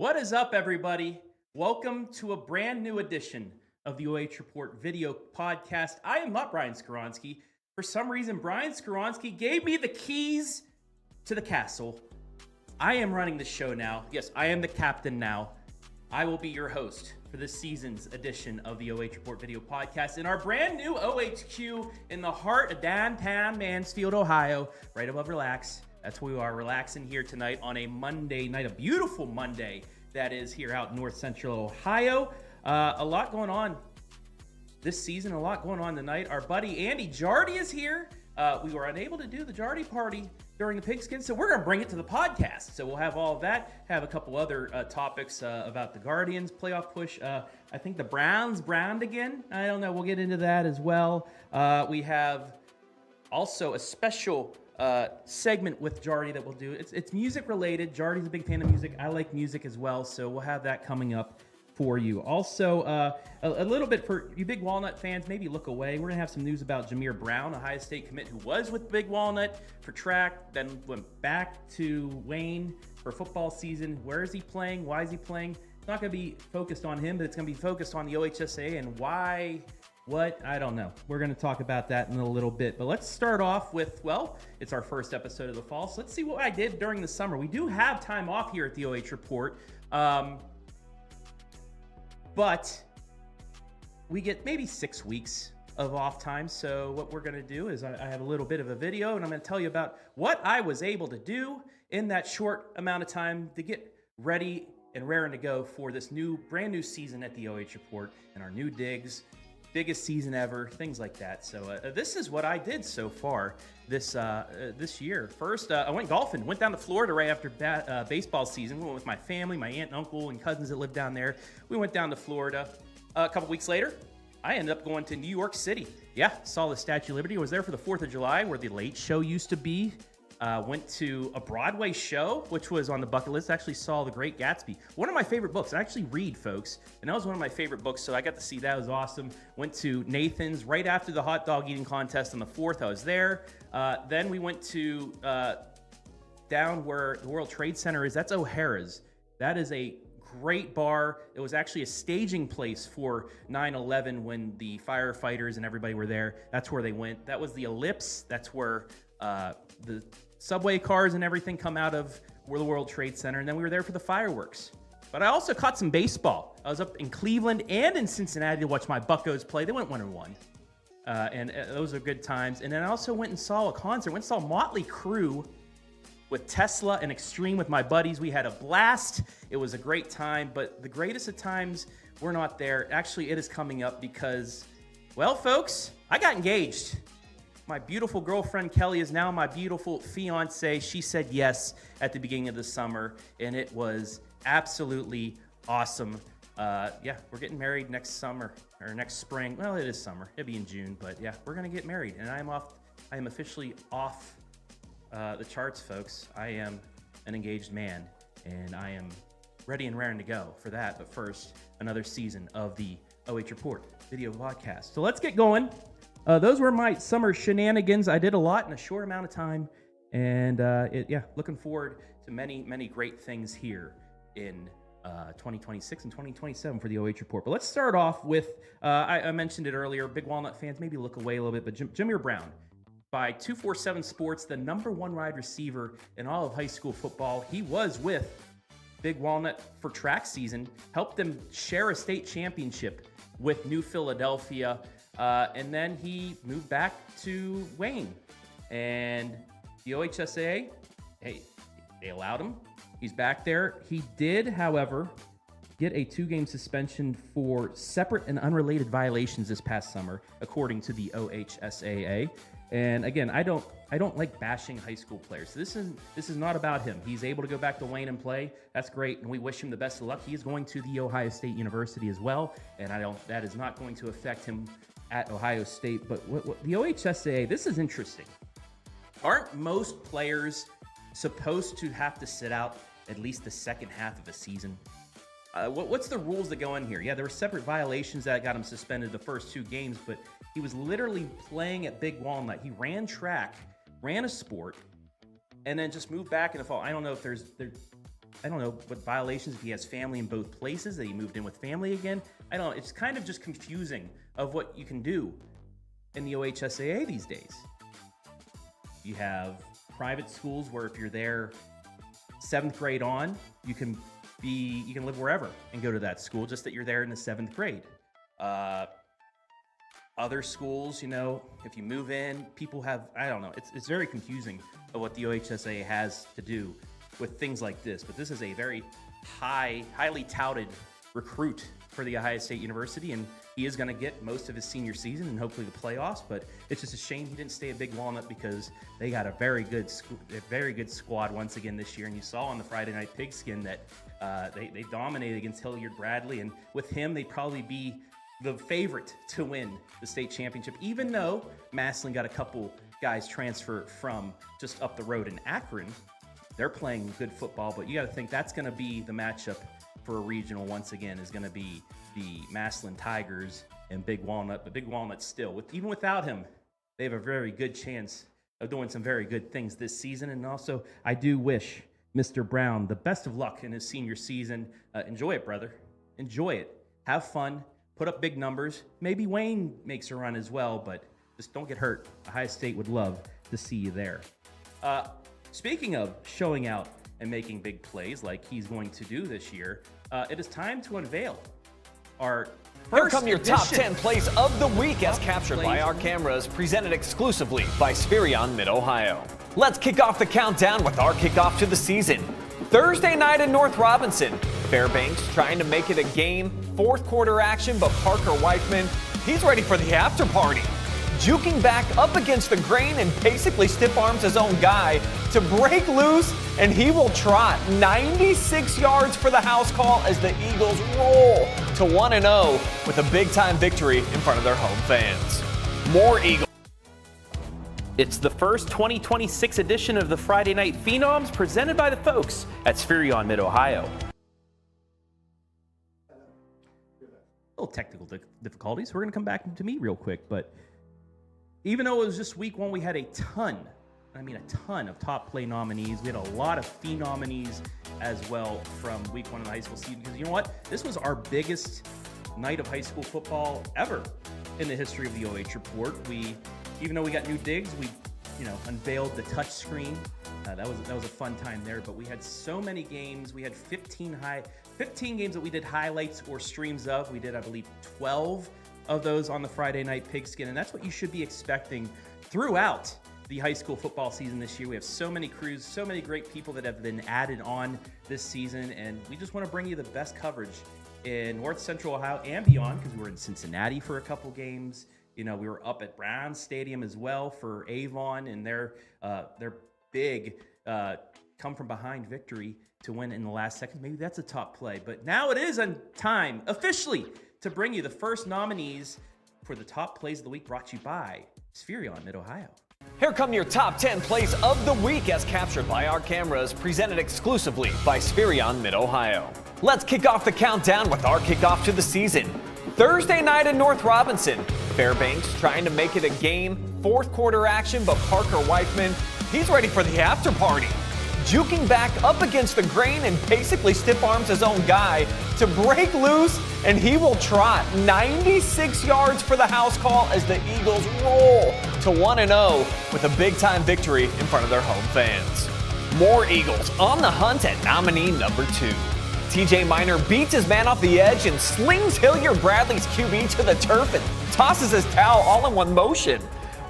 What is up, everybody? Welcome to a brand new edition of the OH Report video podcast. I am not Brian Skoronsky. For some reason, Brian Skoronsky gave me the keys to the castle. I am running the show now. Yes, I am the captain now. I will be your host for this season's edition of the OH Report video podcast in our brand new OHQ in the heart of downtown Mansfield, Ohio, right above Relax. That's where we are, relaxing here tonight on a Monday night, a beautiful Monday that is here out in north central Ohio. A lot going on this season, a lot going on tonight. Our buddy Andy Jady is here. We were unable to do the Jardy Party during the pigskin, so we're going to bring it to the podcast. So we'll have all of that, have a couple other topics about the Guardians playoff push. I think the Browns browned again. I don't know. We'll get into that as well. We have also a special segment with Jardy that we'll do. It's music related. Jardy's a big fan of music. I like music as well, so we'll have that coming up for you. Also, a little bit for you Big Walnut fans, maybe look away. We're gonna have some news about Jameer Brown, Ohio State commit who was with Big Walnut for track, then went back to Wayne for football season. Where is he playing? Why is he playing? It's not gonna be focused on him, but it's gonna be focused on the OHSA and why. What? I don't know. We're going to talk about that in a little bit. But let's start off with, well, it's our first episode of the fall. So let's see what I did during the summer. We do have time off here at the OH Report. But we get maybe 6 weeks of off time. So what we're going to do is I have a little bit of a video, and I'm going to tell you about what I was able to do in that short amount of time to get ready and raring to go for this brand new season at the OH Report and our new digs. Biggest season ever, things like that. So this is what I did so far this year. First, I went golfing. Went down to Florida right after baseball season. We went with my family, my aunt and uncle and cousins that live down there. We went down to Florida. A couple weeks later, I ended up going to New York City. Yeah, saw the Statue of Liberty. I was there for the 4th of July where the Late Show used to be. Went to a Broadway show, which was on the bucket list. Actually saw The Great Gatsby. One of my favorite books. I actually read, folks. And that was one of my favorite books, so I got to see that. It was awesome. Went to Nathan's right after the hot dog eating contest on the 4th. I was there. Then we went to down where the World Trade Center is. That's O'Hara's. That is a great bar. It was actually a staging place for 9/11 when the firefighters and everybody were there. That's where they went. That was the Ellipse. That's where the subway cars and everything come out of the World Trade Center, and then we were there for the fireworks. But I also caught some baseball. I was up in Cleveland and in Cincinnati to watch my Buccos play. They went 1-1, and those are good times. And then I also went and saw a concert. Went and saw Motley Crue with Tesla and Extreme with my buddies. We had a blast. It was a great time, but the greatest of times were not there. Actually, it is coming up because, well, folks, I got engaged. My beautiful girlfriend, Kelly, is now my beautiful fiance. She said yes at the beginning of the summer, and it was absolutely awesome. Yeah, we're getting married next summer, or next spring. Well, it is summer. It'll be in June, but yeah, we're going to get married, and I am officially off the charts, folks. I am an engaged man, and I am ready and raring to go for that. But first, another season of the OH Report video podcast. So let's get going. Those were my summer shenanigans. I did a lot in a short amount of time, and looking forward to many, many great things here in 2026 and 2027 for the OH Report. But let's start off with, I mentioned it earlier, Big Walnut fans, maybe look away a little bit, but Jameer Brown, by 247 Sports, the #1 wide receiver in all of high school football. He was with Big Walnut for track season, helped them share a state championship with New Philadelphia. And then he moved back to Wayne, and the OHSAA, hey, they allowed him. He's back there. He did, however, get a 2-game suspension for separate and unrelated violations this past summer, according to the OHSAA. And again, I don't like bashing high school players. This is not about him. He's able to go back to Wayne and play. That's great, and we wish him the best of luck. He is going to the Ohio State University as well, and that is not going to affect him at Ohio State. But what the OHSAA, this is interesting. Aren't most players supposed to have to sit out at least the second half of a season? What's the rules that go in here? Yeah, there were separate violations that got him suspended the first 2 games, but he was literally playing at Big Walnut. He ran track, ran a sport, and then just moved back in the fall. I don't know if I don't know what violations, if he has family in both places, that he moved in with family again. I don't know. It's kind of just confusing of what you can do in the OHSAA these days. You have private schools where if you're there 7th grade on, you can live wherever and go to that school, just that you're there in the 7th grade. Other schools, if you move in, people have, I don't know, it's very confusing of what the OHSAA has to do with things like this. But this is a very highly touted recruit for the Ohio State University, and he is going to get most of his senior season and hopefully the playoffs. But it's just a shame he didn't stay at Big Walnut, because they got a very good squad once again this year. And you saw on the Friday Night Pigskin that they dominated against Hilliard Bradley, and with him they'd probably be the favorite to win the state championship, even though Massillon got a couple guys transfer from just up the road in Akron. They're playing good football, but you got to think that's going to be the matchup for a regional once again, is going to be the Massillon Tigers and Big Walnut. But Big Walnut still, even without him, they have a very good chance of doing some very good things this season. And also, I do wish Mr. Brown the best of luck in his senior season. Enjoy it, brother. Enjoy it. Have fun. Put up big numbers. Maybe Wayne makes a run as well, but just don't get hurt. Ohio State would love to see you there. Speaking of showing out and making big plays like he's going to do this year, it is time to unveil our Here come your top 10 plays of the week as captured by our cameras, presented exclusively by Spherion Mid-Ohio. Let's kick off the countdown with our kickoff to the season. Thursday night in North Robinson, Fairbanks trying to make it a game, fourth quarter action, but Parker Weifman, he's ready for the after party. Juking back up against the grain and basically stiff arms his own guy to break loose, and he will trot 96 yards for the house call as the Eagles roll to 1-0 with a big-time victory in front of their home fans. More Eagles. It's the first 2026 edition of the Friday Night Phenoms, presented by the folks at Spherion Mid-Ohio. Little technical difficulties. We're going to come back to me real quick, but even though it was just week one, we had a ton of top play nominees. We had a lot of Phenominees as well from week one of the high school season, because you know what? This was our biggest night of high school football ever in the history of the OH Report. Even though we got new digs, we unveiled the touch screen. That was a fun time there, but we had so many games. We had 15 games that we did highlights or streams of. We did, I believe, 12 of those on the Friday Night Pigskin, and that's what you should be expecting throughout the high school football season this year. We have so many crews, so many great people that have been added on this season, and we just want to bring you the best coverage in North Central Ohio and beyond, because we were in Cincinnati for a couple games. We were up at Brown Stadium as well for Avon and their big come from behind victory to win in the last second. Maybe that's a top play, but now it is on time officially to bring you the first nominees for the top plays of the week, brought to you by Spherion Mid-Ohio. Here come your top 10 plays of the week as captured by our cameras, presented exclusively by Spherion Mid-Ohio. Let's kick off the countdown with our kickoff to the season. Thursday night in North Robinson, Fairbanks trying to make it a game, fourth quarter action, but Parker Weifman, he's ready for the after party. Juking back up against the grain and basically stiff arms his own guy to break loose, and he will trot 96 yards for the house call as the Eagles roll to 1-0 with a big-time victory in front of their home fans. More Eagles on the hunt at nominee number 2. TJ Miner beats his man off the edge and slings Hilliard Bradley's QB to the turf and tosses his towel all in one motion.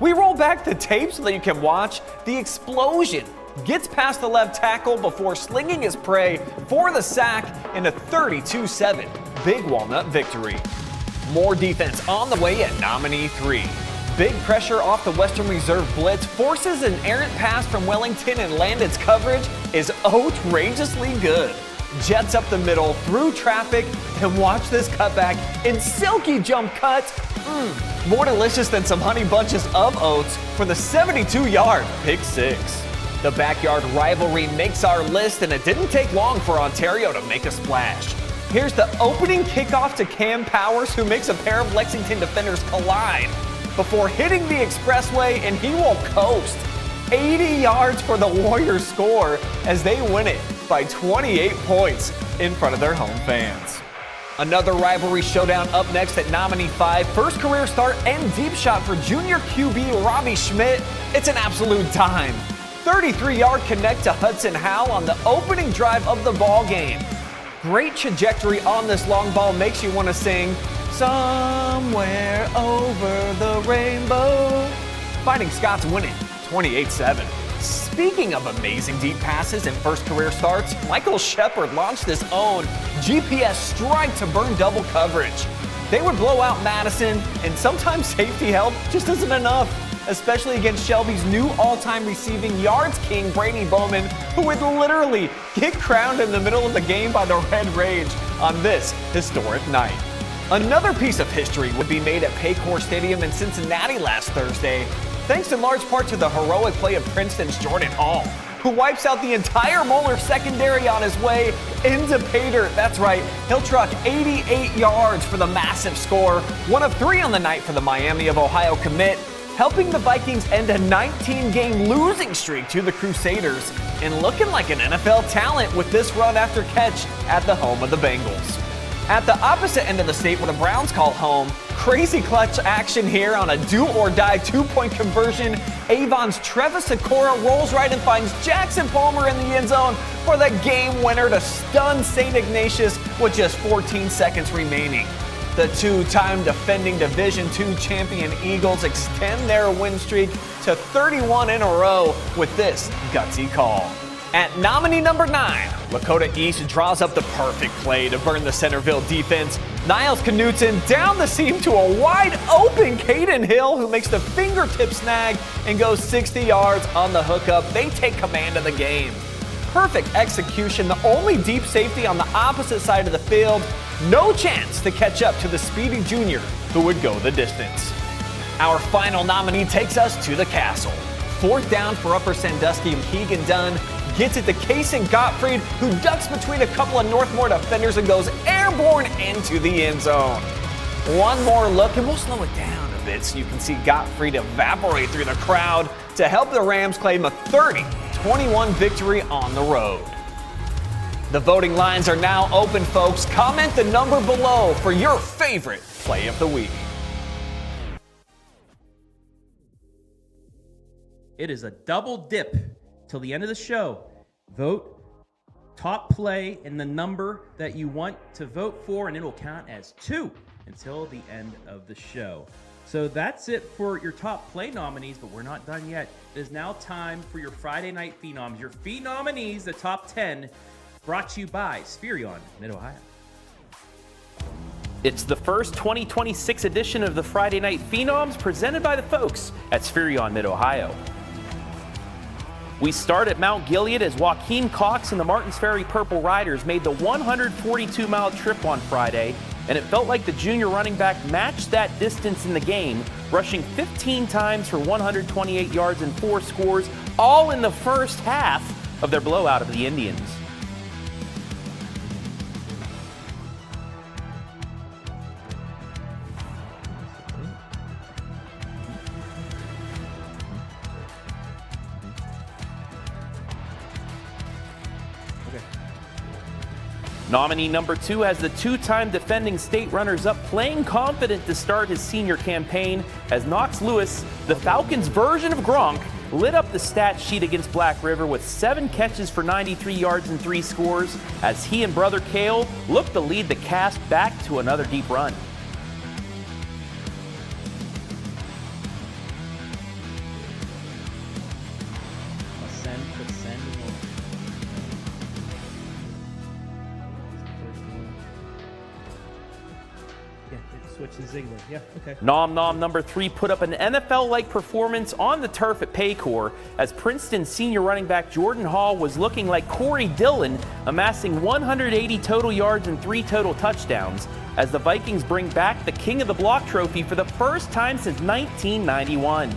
We roll back the tape so that you can watch the explosion. Gets past the left tackle before slinging his prey for the sack in a 32-7 Big Walnut victory. More defense on the way at nominee 3. Big pressure off the Western Reserve blitz forces an errant pass from Wellington, and Landon's coverage is outrageously good. Jets up the middle through traffic, and watch this cutback in silky jump cuts. More delicious than some honey bunches of oats for the 72-yard pick 6. The backyard rivalry makes our list, and it didn't take long for Ontario to make a splash. Here's the opening kickoff to Cam Powers, who makes a pair of Lexington defenders collide before hitting the expressway, and he will coast 80 yards for the Warriors score as they win it by 28 points in front of their home fans. Another rivalry showdown up next at nominee 5. First career start and deep shot for junior QB Robbie Schmidt. It's an absolute dime. 33-yard connect to Hudson Howell on the opening drive of the ball game. Great trajectory on this long ball makes you want to sing "Somewhere Over the Rainbow." Fighting Scots winning 28-7. Speaking of amazing deep passes and first career starts, Michael Shepard launched his own GPS strike to burn double coverage. They would blow out Madison, and sometimes safety help just isn't enough, especially against Shelby's new all-time receiving yards king, Brady Bowman, who would literally get crowned in the middle of the game by the Red Rage on this historic night. Another piece of history would be made at Paycor Stadium in Cincinnati last Thursday, thanks in large part to the heroic play of Princeton's Jordan Hall, who wipes out the entire Moeller secondary on his way into pay dirt. That's right, he'll truck 88 yards for the massive score, one of 3 on the night for the Miami of Ohio commit, helping the Vikings end a 19-game losing streak to the Crusaders, and looking like an NFL talent with this run after catch at the home of the Bengals. At the opposite end of the state, where the Browns call home, crazy clutch action here on a do-or-die 2-point conversion. Avon's Trevis Sikora rolls right and finds Jackson Palmer in the end zone for the game winner to stun St. Ignatius with just 14 seconds remaining. The 2-time defending Division II champion Eagles extend their win streak to 31 in a row with this gutsy call. At nominee number 9, Lakota East draws up the perfect play to burn the Centerville defense. Niles Knutson down the seam to a wide open Caden Hill, who makes the fingertip snag and goes 60 yards on the hookup. They take command of the game. Perfect execution, the only deep safety on the opposite side of the field. No chance to catch up to the speedy junior who would go the distance. Our final nominee takes us to the Castle. 4th down for Upper Sandusky, and Keegan Dunn gets it to Kason Gottfried, who ducks between a couple of Northmore defenders and goes airborne into the end zone. One more look, and we'll slow it down a bit so you can see Gottfried evaporate through the crowd to help the Rams claim a 30-21 victory on the road. The voting lines are now open, folks. Comment the number below for your favorite play of the week. It is a double dip till the end of the show. Vote top play and the number that you want to vote for, and it will count as 2 until the end of the show. So that's it for your top play nominees, but we're not done yet. It is now time for your Friday Night Phenoms, your Phenominees, the top 10, brought to you by Spherion, Mid-Ohio. It's the first 2026 edition of the Friday Night Phenoms, presented by the folks at Spherion, Mid-Ohio. We start at Mount Gilead as Joaquin Cox and the Martins Ferry Purple Riders made the 142-mile trip on Friday, and it felt like the junior running back matched that distance in the game, rushing 15 times for 128 yards and 4 scores, all in the first half of their blowout of the Indians. Nominee number 2 has the 2-time defending state runners-up playing confident to start his senior campaign as Knox Lewis, the Falcons' version of Gronk, lit up the stat sheet against Black River with 7 catches for 93 yards and 3 scores as he and brother Cale look to lead the cast back to another deep run. Ziegler. Yeah, okay. Nom Nom number 3 put up an NFL-like performance on the turf at Paycor as Princeton senior running back Jordan Hall was looking like Corey Dillon, amassing 180 total yards and 3 total touchdowns as the Vikings bring back the King of the Block trophy for the first time since 1991.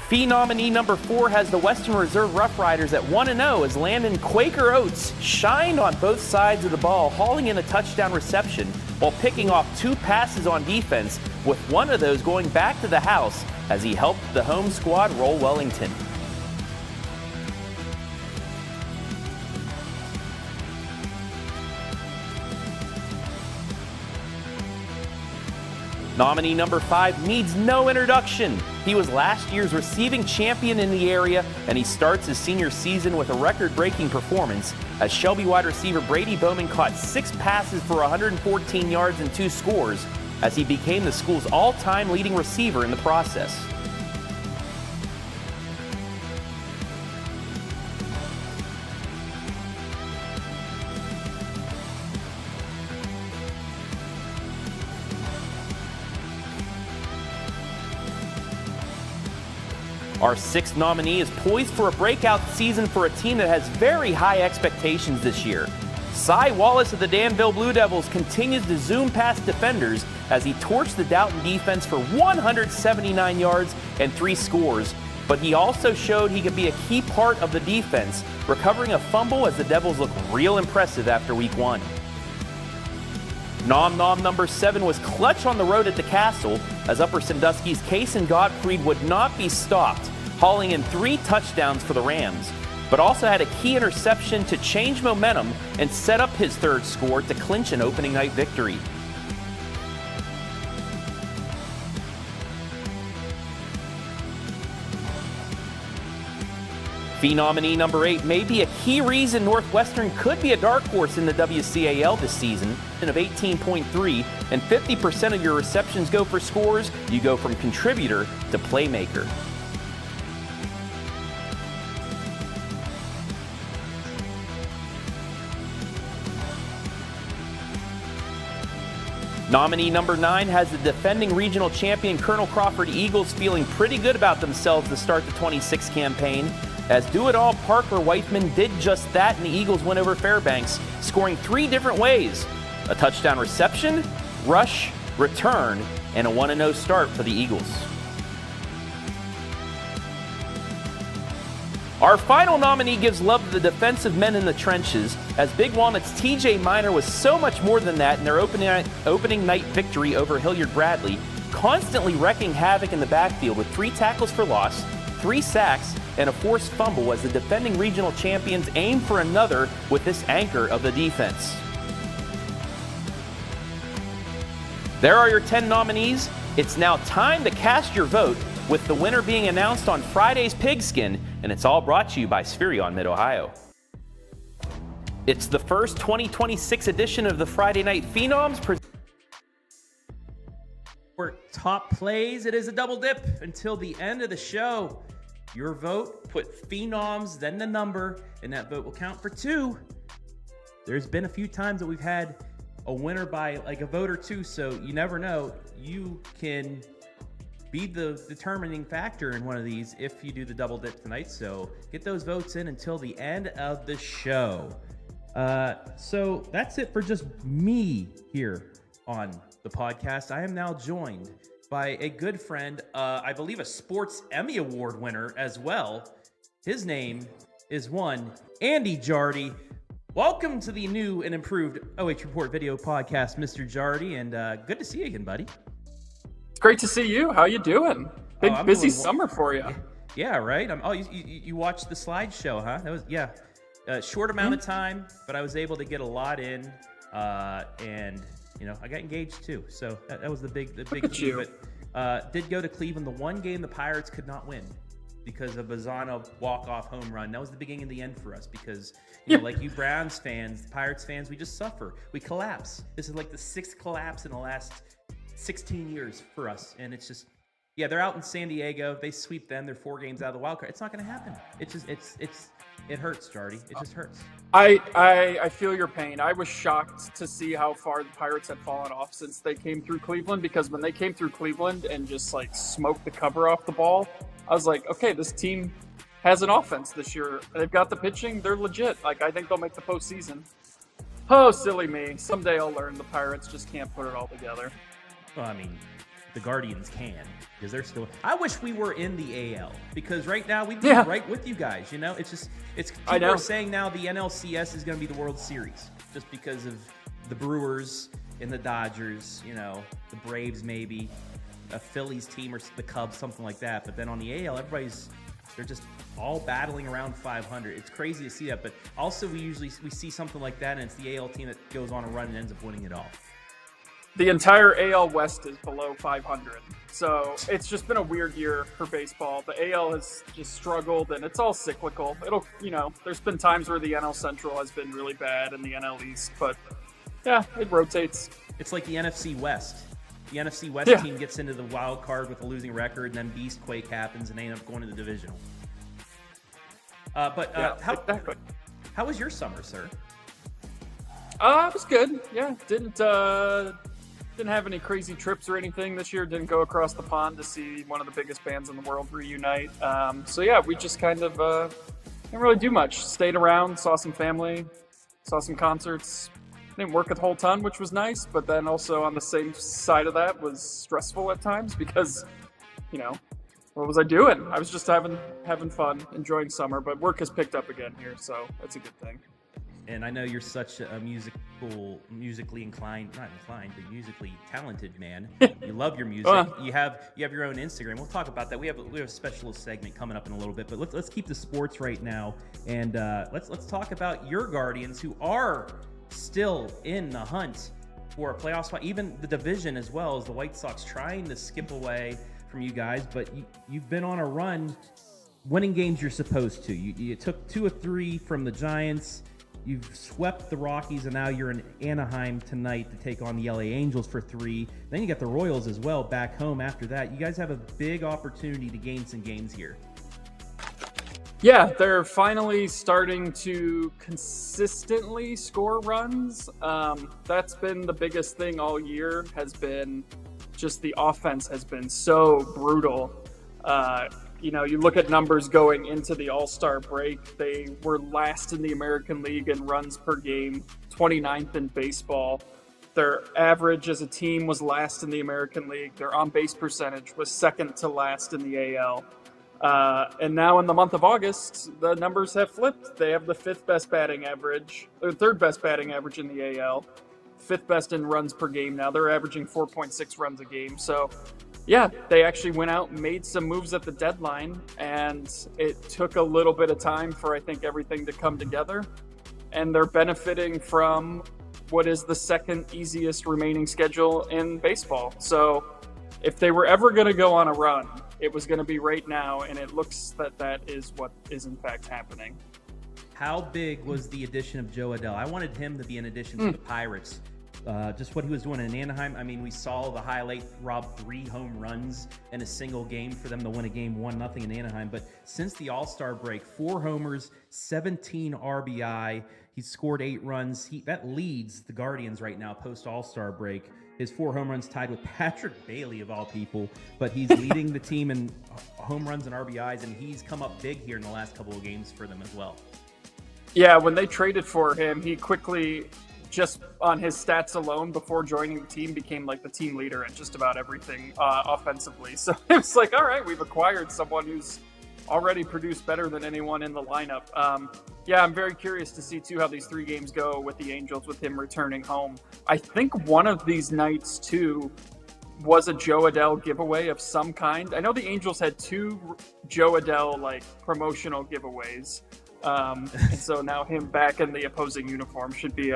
Phenomene number 4 has the Western Reserve Rough Riders at 1-0 as Landon Quaker Oates shined on both sides of the ball, hauling in a touchdown reception while picking off 2 passes on defense, with one of those going back to the house as he helped the home squad roll Wellington. Nominee number 5 needs no introduction. He was last year's receiving champion in the area, and he starts his senior season with a record-breaking performance as Shelby wide receiver Brady Bowman caught 6 passes for 114 yards and 2 scores as he became the school's all-time leading receiver in the process. Our 6th nominee is poised for a breakout season for a team that has very high expectations this year. Cy Wallace of the Danville Blue Devils continues to zoom past defenders as he torched the Downton defense for 179 yards and 3 scores, but he also showed he could be a key part of the defense, recovering a fumble as the Devils look real impressive after week 1. Nom Nom number 7 was clutch on the road at the Castle as Upper Sandusky's Kason Gottfried would not be stopped, hauling in 3 touchdowns for the Rams, but also had a key interception to change momentum and set up his 3rd score to clinch an opening night victory. Fee nominee number 8 may be a key reason Northwestern could be a dark horse in the WCAL this season. Of 18.3 and 50% of your receptions go for scores, you go from contributor to playmaker. Nominee number 9 has the defending regional champion Colonel Crawford Eagles feeling pretty good about themselves to start the 26 campaign, as do-it-all Parker Whiteman did just that and the Eagles win over Fairbanks, scoring 3 different ways: a touchdown reception, rush, return, and a 1-0 start for the Eagles. Our final nominee gives love to the defensive men in the trenches, as Big Walnut's TJ Miner was so much more than that in their opening night victory over Hilliard Bradley, constantly wrecking havoc in the backfield with 3 tackles for loss, 3 sacks, and a forced fumble as the defending regional champions aim for another with this anchor of the defense. There are your 10 nominees. It's now time to cast your vote, with the winner being announced on Friday's Pigskin, and it's all brought to you by Spherion Mid-Ohio. It's the first 2026 edition of the Friday Night Phenoms. For top plays, it is a double dip until the end of the show. Your vote, put Phenoms, then the number, and that vote will count for 2. There's been a few times that we've had a winner by like a vote or 2, so you never know. You can be the determining factor in one of these if you do the double dip tonight. So get those votes in until the end of the show. So that's it for just me here on the podcast. I am now joined by a good friend, I believe a Sports Emmy Award winner as well. His name is one Andy Jady. Welcome to the new and improved OH Report video podcast, Mr. Jardy, and good to see you again, buddy. It's great to see you. How you doing? Big busy summer for you. Yeah, right. You watched the slideshow, huh? That was short amount of time, but I was able to get a lot in, and I got engaged too. So that was the big thing. But did go to Cleveland. The one game the Pirates could not win because of a Bazano walk-off home run. That was the beginning and the end for us because, like you Browns fans, Pirates fans, we just suffer. We collapse. This is like the 6th collapse in the last 16 years for us. And it's just, they're out in San Diego. They sweep them. They're 4 games out of the wild card. It's not going to happen. It hurts, Jardy. It just hurts. I feel your pain. I was shocked to see how far the Pirates had fallen off since they came through Cleveland, because when they came through Cleveland and just like smoked the cover off the ball, I was like, okay, this team has an offense this year. They've got the pitching. They're legit. Like, I think they'll make the postseason. Oh, silly me. Someday I'll learn the Pirates just can't put it all together. Well, I mean, the Guardians can, because they're still. I wish we were in the AL, because right now we'd be right with you guys. It's people are saying now the NLCS is going to be the World Series just because of the Brewers and the Dodgers. The Braves maybe, a Phillies team or the Cubs, something like that. But then on the AL, they're just all battling around 500. It's crazy to see that, but also we see something like that, and it's the AL team that goes on a run and ends up winning it all. The entire AL West is below 500. So it's just been a weird year for baseball. The AL has just struggled, and it's all cyclical. There's been times where the NL Central has been really bad and the NL East, but yeah, it rotates. It's like the NFC West. The NFC West team gets into the wild card with a losing record, and then Beastquake happens, and they end up going to the divisional. Exactly. How was your summer, sir? It was good. Yeah, didn't have any crazy trips or anything this year. Didn't go across the pond to see one of the biggest bands in the world reunite. We just kind of didn't really do much. Stayed around, saw some family, saw some concerts. Didn't work a whole ton, which was nice. But then also on the same side of that was stressful at times because, what was I doing? I was just having fun, enjoying summer. But work has picked up again here, so that's a good thing. And I know you're such a musically talented man. You love your music. You have your own Instagram. We'll talk about that. We have a special segment coming up in a little bit, but let's keep the sports right now, and let's talk about your Guardians, who are still in the hunt for a playoff spot. Even the division, as well as the White Sox, trying to skip away from you guys, but you've been on a run, winning games you're supposed to. You took 2 of 3 from the Giants. You've swept the Rockies, and now you're in Anaheim tonight to take on the LA Angels for 3. Then you got the Royals as well back home after that. You guys have a big opportunity to gain some games here. Yeah, they're finally starting to consistently score runs. That's been the biggest thing all year, has been just the offense has been so brutal. You look at numbers going into the All-Star break, they were last in the American League in runs per game, 29th in baseball. Their average as a team was last in the American League. Their on-base percentage was second to last in the AL. And now in the month of August, the numbers have flipped. They have the 5th best batting average, or 3rd best batting average in the AL, 5th best in runs per game now. They're averaging 4.6 runs a game. So yeah, they actually went out and made some moves at the deadline, and it took a little bit of time for, I think, everything to come together. And they're benefiting from what is the second easiest remaining schedule in baseball. So if they were ever going to go on a run, it was going to be right now, and it looks that is what is in fact happening. How big was the addition of Joe Adell? I wanted him to be an addition to the Pirates. Just what he was doing in Anaheim. I mean, we saw the highlight, Rob, 3 home runs in a single game for them to win a game 1-0 in Anaheim. But since the All-Star break, 4 homers, 17 RBI. He's scored 8 runs. That leads the Guardians right now post All-Star break. His 4 home runs tied with Patrick Bailey, of all people. But he's leading the team in home runs and RBIs, and he's come up big here in the last couple of games for them as well. Yeah, when they traded for him, he quickly, just on his stats alone before joining the team, became like the team leader at just about everything offensively. So it's like, all right, we've acquired someone who's already produced better than anyone in the lineup. I'm very curious to see too how these 3 games go with the Angels, with him returning home. I think one of these nights too was a Joe Adell giveaway of some kind. I know the Angels had 2 Joe Adell promotional giveaways. And so now him back in the opposing uniform should be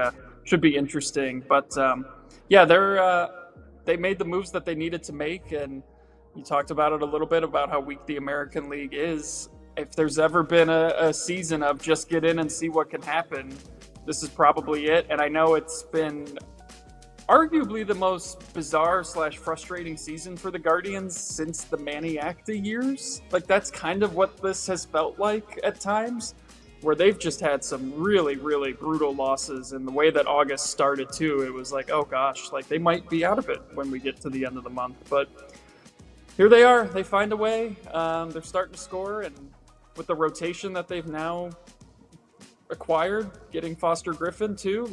interesting. But they made the moves that they needed to make, and you talked about it a little bit about how weak the American League is. If there's ever been a season of just get in and see what can happen, this is probably it. And I know it's been arguably the most bizarre / frustrating season for the Guardians since the Manny Acta years. That's kind of what this has felt like at times, where they've just had some really, really brutal losses. And the way that August started too, it was like, oh gosh, they might be out of it when we get to the end of the month. But here they are. They find a way. They're starting to score, and with the rotation that they've now acquired, getting Foster Griffin too,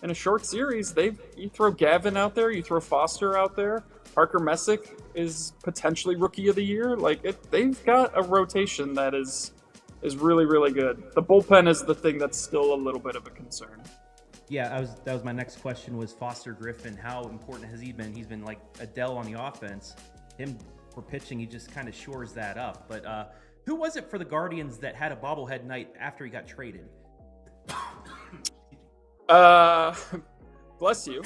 in a short series, you throw Gavin out there, you throw Foster out there, Parker Messick is potentially Rookie of the Year. They've got a rotation that is really, really good. The bullpen is the thing that's still a little bit of a concern. Yeah, that was my next question, was Foster Griffin. How important has he been? He's been like Adell on the offense. Him for pitching, he just kind of shores that up. But who was it for the Guardians that had a bobblehead night after he got traded? Bless you.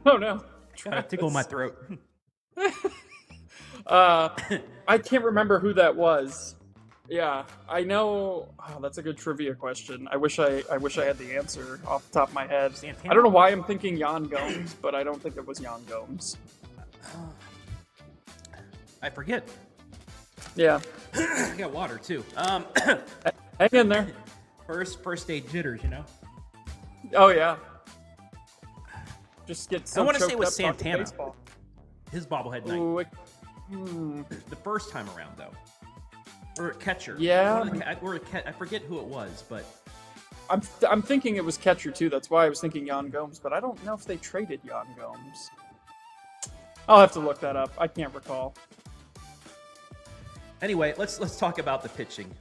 Oh no. Gotta tickle my throat. I can't remember who that was. Yeah, I know. Oh, that's a good trivia question. I wish I had the answer off the top of my head. Santana? I don't know why I'm thinking Jan Gomes, but I don't think it was Jan Gomes. I forget. Yeah. I got water too. Hang in there. First stage jitters, you know. Oh yeah. Just get so I want to say choked it was up talking Santana. baseball. His bobblehead night. Ooh, The first time around, though. Or a catcher. Yeah. I forget who it was, but I'm thinking it was catcher too. That's why I was thinking Jan Gomes, but I don't know if they traded Jan Gomes. I'll have to look that up. I can't recall. anyway, let's talk about the pitching.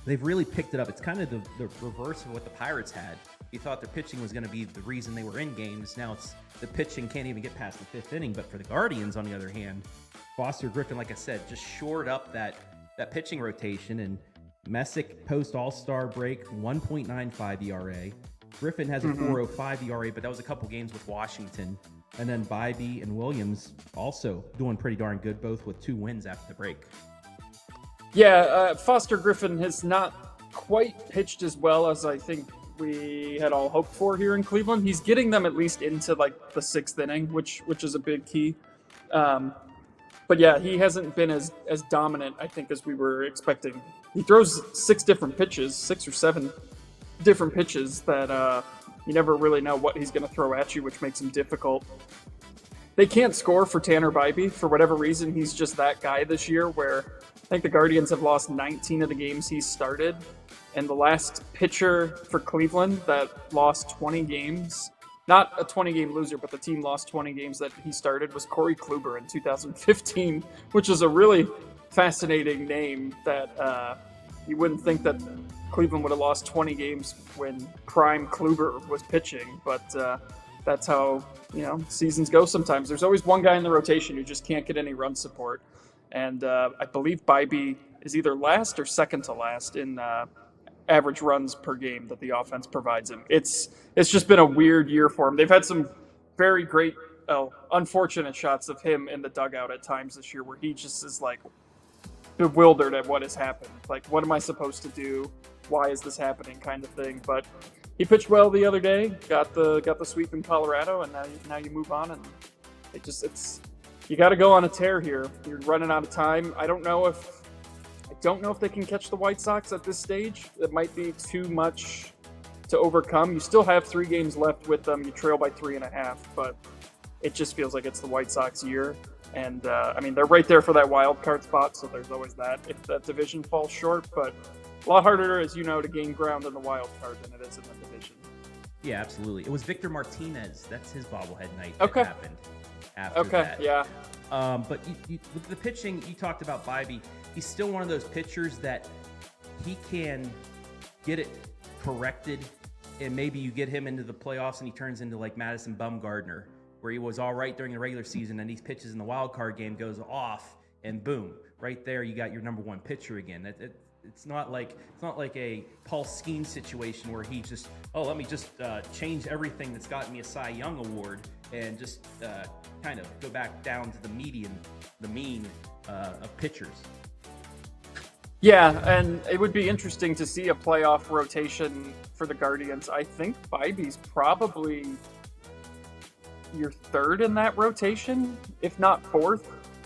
They've really picked it up. It's kind of the reverse of what the Pirates had. You thought their pitching was going to be the reason they were in games. Now it's the pitching can't even get past the fifth inning. But for the Guardians, on the other hand, Foster Griffin, like I said, just shored up that pitching rotation. And Messick post All-Star break, 1.95 ERA. Griffin has a 4.05 ERA, but that was a couple games with Washington. And then Bybee and Williams also doing pretty darn good, both with 2 wins after the break. Yeah, Foster Griffin has not quite pitched as well as I think we had all hoped for here in Cleveland. He's getting them at least into like the 6th inning, which is a big key. But yeah, he hasn't been as dominant, I think, as we were expecting. He throws 6 or 7 different pitches that you never really know what he's going to throw at you, which makes him difficult. They can't score for Tanner Bybee. For whatever reason, he's just that guy this year where I think the Guardians have lost 19 of the games he's started. And the last pitcher for Cleveland that lost 20 games, not a 20-game loser, but the team lost 20 games that he started, was Corey Kluber in 2015, which is a really fascinating name that you wouldn't think that Cleveland would have lost 20 games when prime Kluber was pitching, but that's how seasons go sometimes. There's always one guy in the rotation who just can't get any run support, and I believe Bybee is either last or second to last in average runs per game that the offense provides him. It's just been a weird year for him. They've had some very great, unfortunate shots of him in the dugout at times this year where he just is like bewildered at what has happened. Like, what am I supposed to do? Why is this happening? Kind of thing. But he pitched well the other day. Got the sweep in Colorado, and now you move on, and you got to go on a tear here. You're running out of time. I don't know if they can catch the White Sox at this stage. It might be too much to overcome. You still have 3 games left with them. You trail by 3.5, but it just feels like it's the White Sox year. And they're right there for that wild card spot, so there's always that if that division falls short. But a lot harder, as you know, to gain ground in the wild card than it is in the division. Yeah, absolutely. It was Victor Martinez. That's his bobblehead night that happened after that. Yeah. But with the pitching, you talked about Bybee. He's still one of those pitchers that he can get it corrected, and maybe you get him into the playoffs and he turns into like Madison Bumgarner, where he was all right during the regular season, and these pitches in the wild card game goes off, and boom, right there you got your number 1 pitcher again. It's not like a Paul Skeens situation where he just let me just change everything that's gotten me a Cy Young award and just kind of go back down to the mean of pitchers. Yeah, and it would be interesting to see a playoff rotation for the Guardians. I think Bybee's probably your 3rd in that rotation, if not 4th.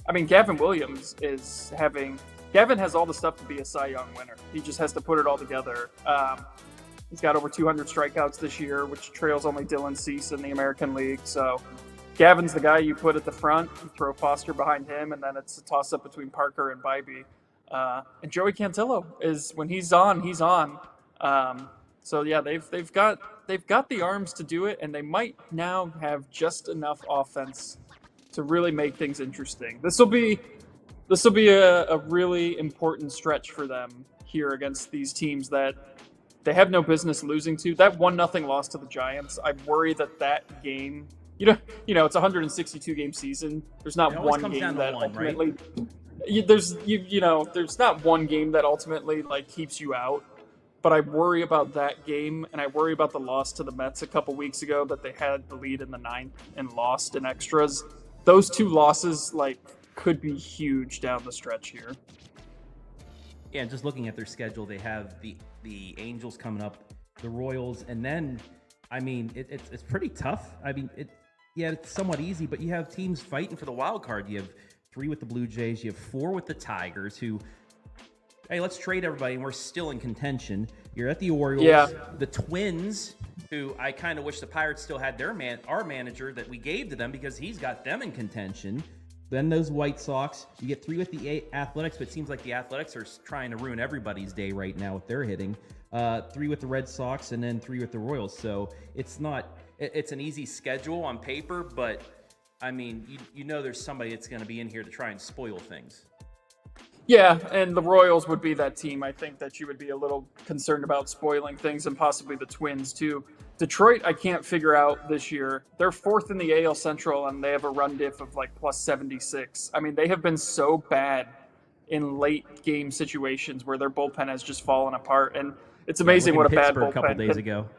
I mean, Gavin Williams Gavin has all the stuff to be a Cy Young winner. He just has to put it all together. He's got over 200 strikeouts this year, which trails only Dylan Cease in the American League. So Gavin's the guy you put at the front. You throw Foster behind him, and then it's a toss-up between Parker and Bybee. And Joey Cantillo is, when he's on, he's on. So yeah, they've got the arms to do it, and they might now have just enough offense to really make things interesting. This will be a really important stretch for them here against these teams that they have no business losing to. That 1-0 loss to the Giants, I worry that game, it's a 162 game season. There's not one game that ultimately, right? There's not one game that ultimately like keeps you out. but I worry about that game, and I worry about the loss to the Mets a couple weeks ago that they had the lead in the ninth and lost in extras. Those two losses, like, could be huge down the stretch here. Yeah, and just looking at their schedule, they have the Angels coming up, the Royals, and then, I mean, it's pretty tough. I mean, it's somewhat easy, but you have teams fighting for the wild card. You have 3 with the Blue Jays, you have 4 with the Tigers, who, hey, let's trade everybody, and we're still in contention. You're at the Orioles, the Twins, who I kind of wish the Pirates still had our manager that we gave to them because he's got them in contention. Then those White Sox. You get 3 with the Athletics, but it seems like the Athletics are trying to ruin everybody's day right now with their hitting. 3 with the Red Sox, and then 3 with the Royals. So it's an easy schedule on paper, but I mean, you know there's somebody that's going to be in here to try and spoil things. Yeah, and the Royals would be that team, I think, that you would be a little concerned about spoiling things, and possibly the Twins, too. Detroit, I can't figure out this year. They're 4th in the AL Central, and they have a run diff of, like, plus 76. I mean, they have been so bad in late-game situations where their bullpen has just fallen apart, and it's amazing what a bad bullpen a couple days ago.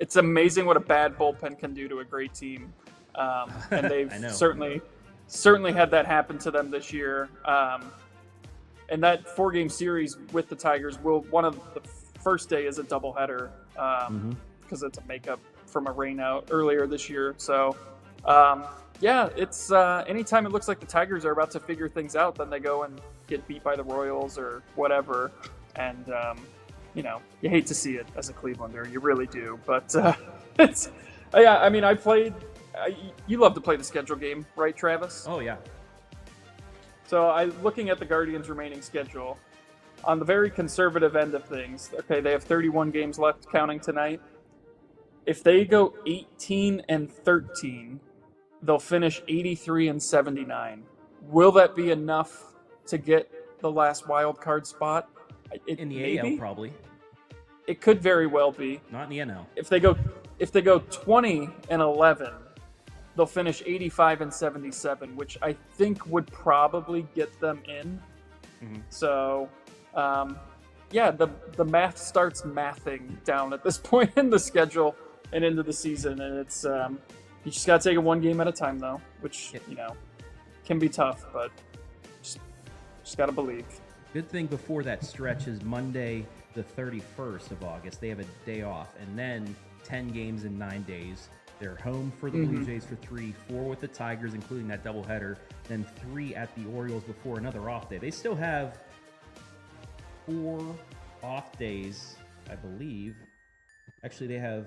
It's amazing what a bad bullpen can do to a great team, and they've certainly had that happen to them this year. And that 4-game series with the Tigers one of the first day is a doubleheader because it's a makeup from a rainout earlier this year. So, it's anytime it looks like the Tigers are about to figure things out, then they go and get beat by the Royals or whatever. And, you hate to see it as a Clevelander. You really do. But you love to play the schedule game, right, Travis? Oh, yeah. So looking at the Guardians' remaining schedule, on the very conservative end of things, okay, they have 31 games left counting tonight. If they go 18-13, they'll finish 83-79. Will that be enough to get the last wild card spot? In the AL, probably. It could very well be. Not in the NL. If they go 20-11, they'll finish 85-77, which I think would probably get them in. Mm-hmm. So, the math starts mathing down at this point in the schedule and into the season, and it's you just got to take it one game at a time, though, which can be tough, but just got to believe. Good thing before that stretch is Monday, the 31st of August. They have a day off, and then 10 games in 9 days. They're home for the Blue Jays for 3, 4 with the Tigers, including that doubleheader, then 3 at the Orioles before another off day. They still have 4 off days, I believe. Actually, they have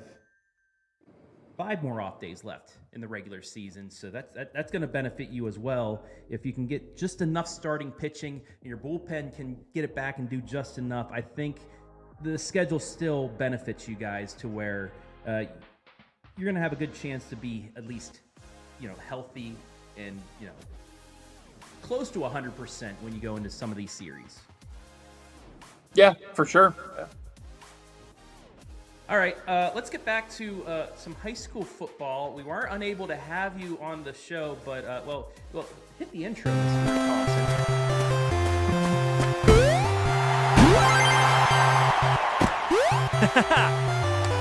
5 more off days left in the regular season, so that's going to benefit you as well. If you can get just enough starting pitching and your bullpen can get it back and do just enough, I think the schedule still benefits you guys to where you're going to have a good chance to be at least, healthy and, close to 100% when you go into some of these series. Yeah, for sure. Yeah. All right, let's get back to some high school football. We weren't unable to have you on the show, but, well, hit the intro.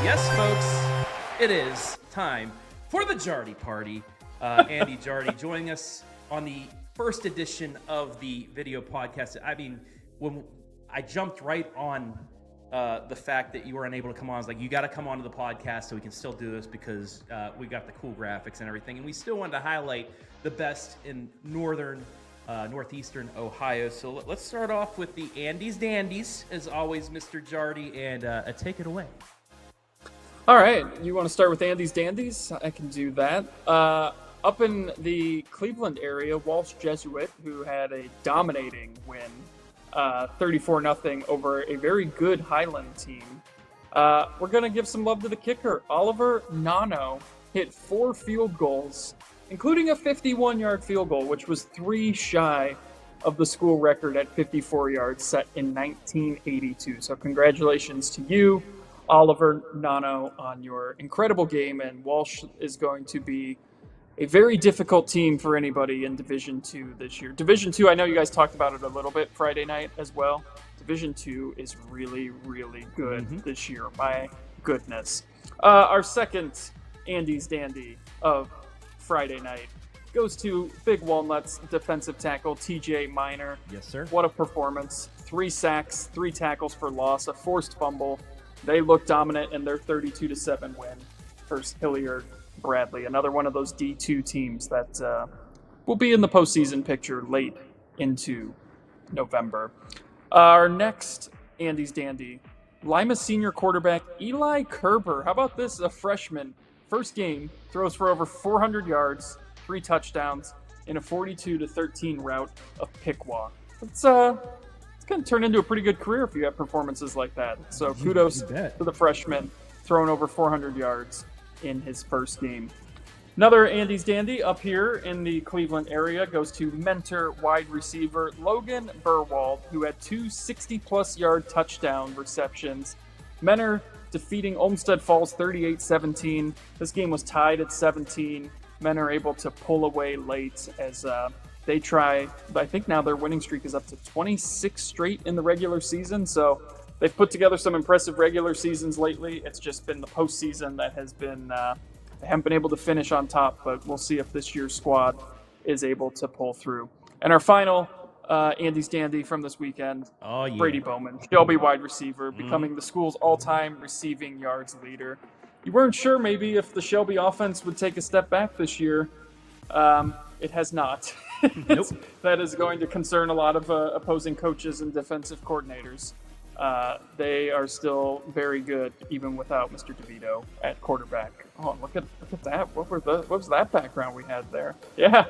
Yes, folks, it is time for the Jardy Party. Andy Jady joining us on the first edition of the video podcast. I mean, when I jumped right on the fact that you were unable to come on, I was like, you got to come onto the podcast so we can still do this because we got the cool graphics and everything. And we still wanted to highlight the best in northeastern Ohio. So let's start off with the Andy's Dandies, as always, Mr. Jardy, and take it away. All right, you want to start with Andy's Dandies? I can do that. Up in the Cleveland area, Walsh Jesuit, who had a dominating win, 34-0 over a very good Highland team. We're going to give some love to the kicker. Oliver Nano hit 4 field goals, including a 51-yard field goal, which was 3 shy of the school record at 54 yards set in 1982. So congratulations to you, Oliver Nano, on your incredible game, and Walsh is going to be a very difficult team for anybody in Division 2 this year. Division 2, I know you guys talked about it a little bit Friday night as well. Division 2 is really, really good this year. My goodness. Our second Andy's Dandy of Friday night goes to Big Walnuts defensive tackle TJ Miner. Yes, sir. What a performance. 3 sacks, 3 tackles for loss, a forced fumble. They look dominant in their 32-7 win versus Hilliard Bradley. Another one of those D2 teams that will be in the postseason picture late into November. Our next Andy's Dandy, Lima senior quarterback Eli Kerber. How about this? A freshman. First game, throws for over 400 yards, 3 touchdowns, in a 42-13 route of pick walk. It's going to turn into a pretty good career if you have performances like that. So kudos to the freshman throwing over 400 yards in his first game. Another Andy's Dandy up here in the Cleveland area goes to mentor wide receiver Logan Burwald, who had 2 60-plus yard touchdown receptions. Mentor defeating Olmsted Falls 38-17. This game was tied at 17. Men are able to pull away late as they try. I think now their winning streak is up to 26 straight in the regular season. So they've put together some impressive regular seasons lately. It's just been the postseason that has been, they haven't been able to finish on top, but we'll see if this year's squad is able to pull through. And our final Andy's Dandy from this weekend, Brady Bowman, Shelby wide receiver, becoming the school's all-time receiving yards leader. You weren't sure maybe if the Shelby offense would take a step back this year. It has not. Nope. That is going to concern a lot of opposing coaches and defensive coordinators. They are still very good, even without Mr. DeVito at quarterback. Oh, look at that! What was that background we had there? Yeah,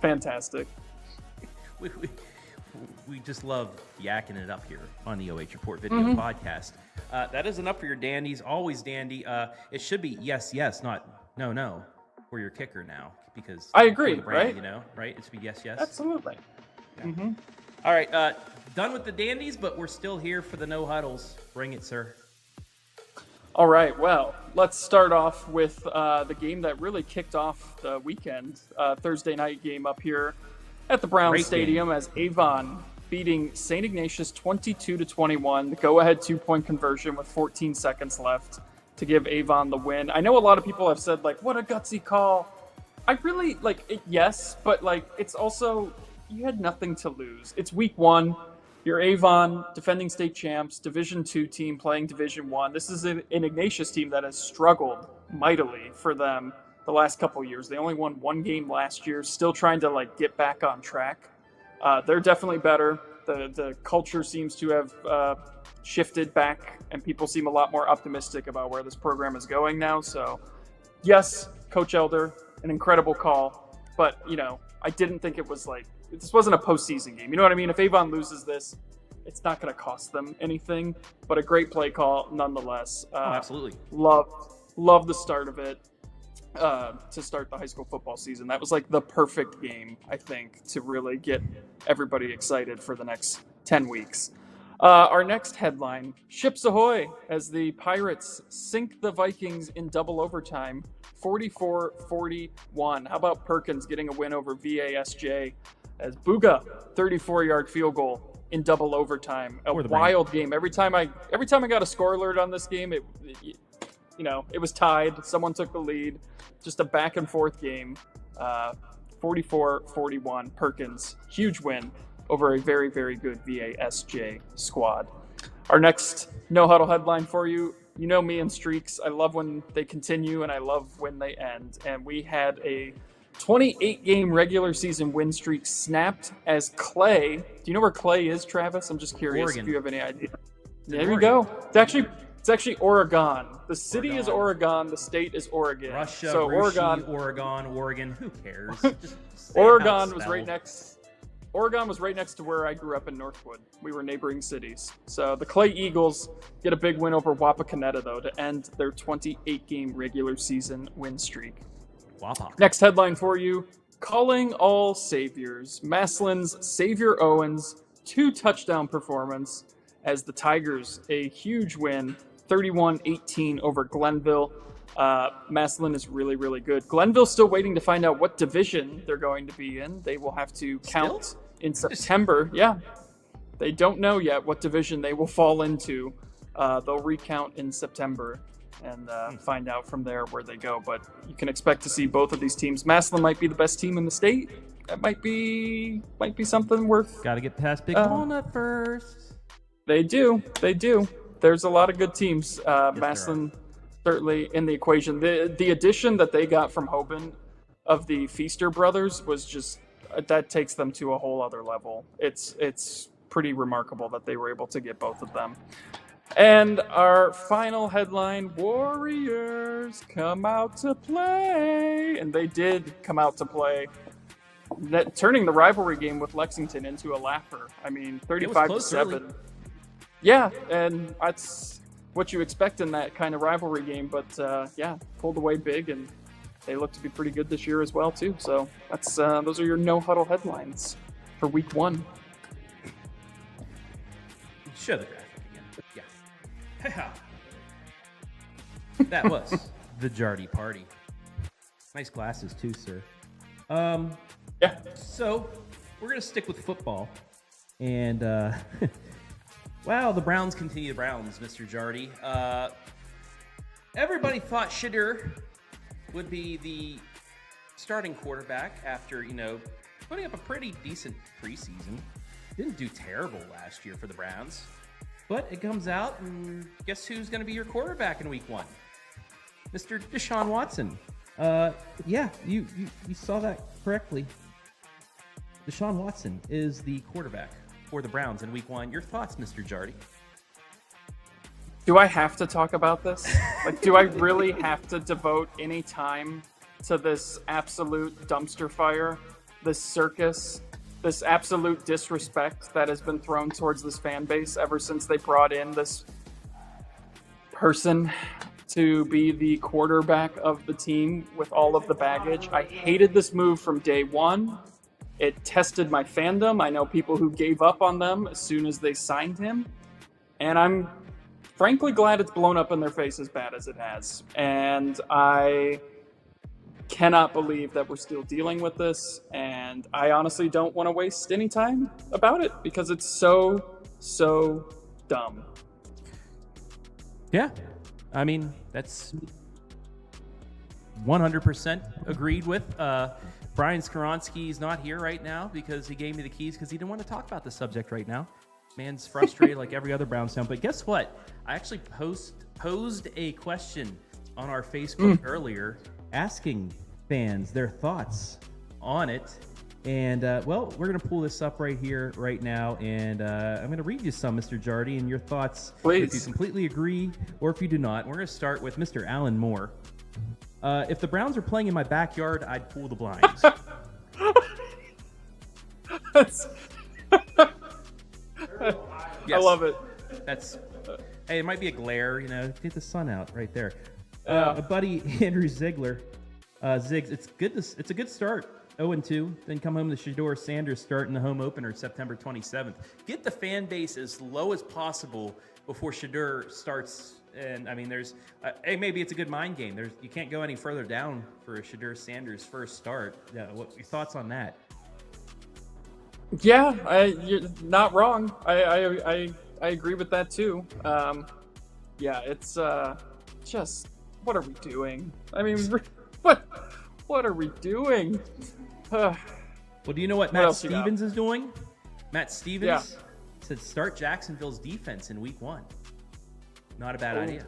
fantastic. We just love yakking it up here on the OH Report Video Podcast. That is enough for your dandies. Always dandy. It should be yes, not no for your kicker now, because I agree. Brand, right? You know, right? It should be yes. Absolutely. Yeah. All right. Done with the dandies, but we're still here for the no huddles. Bring it, sir. All right. Well, let's start off with the game that really kicked off the weekend. Thursday night game up here at the Brown Stadium as Avon beating St. Ignatius 22-21. The go-ahead 2-point conversion with 14 seconds left to give Avon the win. I know a lot of people have said, like, what a gutsy call. I really, like, it, yes, but, like, it's also, you had nothing to lose. It's week 1. You're Avon, defending state champs, Division 2 team playing Division 1. This is an Ignatius team that has struggled mightily for them the last couple of years. They only won 1 game last year, still trying to, like, get back on track. They're definitely better. The culture seems to have shifted back, and people seem a lot more optimistic about where this program is going now. So, yes, Coach Elder, an incredible call. But, you know, I didn't think it was like, this wasn't a postseason game. You know what I mean? If Avon loses this, it's not going to cost them anything. But a great play call nonetheless. Absolutely. Love the start of it. To start the high school football season. That was like the perfect game, I think, to really get everybody excited for the next 10 weeks. Our next headline, Ships Ahoy, as the Pirates sink the Vikings in double overtime, 44-41. How about Perkins getting a win over VASJ as Booga, 34-yard field goal in double overtime. A wild game. Every time I got a score alert on this game, it was tied. Someone took the lead. Just a back and forth game. 44-41. Perkins, huge win over a very, very good VASJ squad. Our next no huddle headline for you. You know me and streaks. I love when they continue and I love when they end. And we had a 28-game regular season win streak snapped as Clay. Do you know where Clay is, Travis? I'm just curious if you have any idea. There you go. It's actually Oregon. The city is Oregon. The state is Oregon. Russia, so Oregon. Who cares? Oregon was right next. Oregon was right next to where I grew up in Northwood. We were neighboring cities. So the Clay Eagles get a big win over Wapakoneta, though, to end their 28-game regular season win streak. Wapa. Next headline for you: calling all saviors. Masslin's Xavier Owens 2-touchdown performance as the Tigers a huge win. 31-18 over Glenville. Massillon is really, really good. Glenville's still waiting to find out what division they're going to be in. They will have to count in September. Yeah. They don't know yet what division they will fall into. They'll recount in September and find out from there where they go. But you can expect to see both of these teams. Massillon might be the best team in the state. That might be something worth. Got to get past Big Walnut first. They do. There's a lot of good teams. Massillon certainly in the equation. The addition that they got from Hoban of the Feaster brothers was just that takes them to a whole other level. It's pretty remarkable that they were able to get both of them. And our final headline, Warriors come out to play. And they did come out to play, turning the rivalry game with Lexington into a laugher. I mean, 35-7. Yeah, and that's what you expect in that kind of rivalry game. But, pulled away big, and they look to be pretty good this year as well, too. So that's those are your no-huddle headlines for Week 1. Show the graphic again. Yeah. That was the Jardy Party. Nice glasses too, sir. Yeah. So we're gonna stick with football, and wow, the Browns continue the Browns, Mr. Jardy. Everybody thought Shadur would be the starting quarterback after putting up a pretty decent preseason. Didn't do terrible last year for the Browns. But it comes out, and guess who's going to be your quarterback in Week 1? Mr. Deshaun Watson. Yeah, you saw that correctly. Deshaun Watson is the quarterback for the Browns in Week 1. Your thoughts, Mr. Jardy? Do I have to talk about this? Do I really have to devote any time to this absolute dumpster fire, this circus, this absolute disrespect that has been thrown towards this fan base ever since they brought in this person to be the quarterback of the team with all of the baggage? I hated this move from day one. It tested my fandom. I know people who gave up on them as soon as they signed him. And I'm frankly glad it's blown up in their face as bad as it has. And I cannot believe that we're still dealing with this, and I honestly don't want to waste any time about it because it's so dumb. Yeah, I mean, that's 100% agreed with. Brian Skoronski's not here right now because he gave me the keys because he didn't want to talk about the subject right now. Man's frustrated like every other Browns fan. But guess what? I actually posed a question on our Facebook earlier asking fans their thoughts on it. And, we're going to pull this up right here, right now. And I'm going to read you some, Mr. Jardy, and your thoughts. Please. If you completely agree or if you do not. We're going to start with Mr. Alan Moore. If the Browns are playing in my backyard, I'd pull the blinds. Yes. I love it. Hey, it might be a glare, get the sun out right there. A buddy, Andrew Ziegler, Ziggs, it's a good start. 0-2, then come home to Shedeur Sanders start in the home opener September 27th. Get the fan base as low as possible before Shedeur starts. And I mean, maybe it's a good mind game. You can't go any further down for a Shedeur Sanders first start. Yeah, what your thoughts on that? Yeah, you're not wrong. I agree with that too. It's just, what are we doing? I mean, what are we doing? Well, do you know what Matt Stevens is doing? Matt Stevens said start Jacksonville's defense in Week 1. Not a bad idea.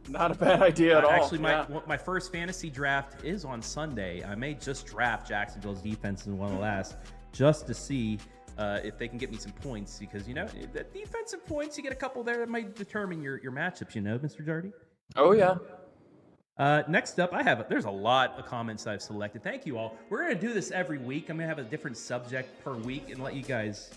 Not a bad idea at all. Actually, my first fantasy draft is on Sunday. I may just draft Jacksonville's defense in one of the last just to see if they can get me some points, because the defensive points, you get a couple there that might determine your matchups. Mr. Jardy. Oh yeah. Next up, there's a lot of comments I've selected. Thank you all. We're gonna do this every week. I'm gonna have a different subject per week and let you guys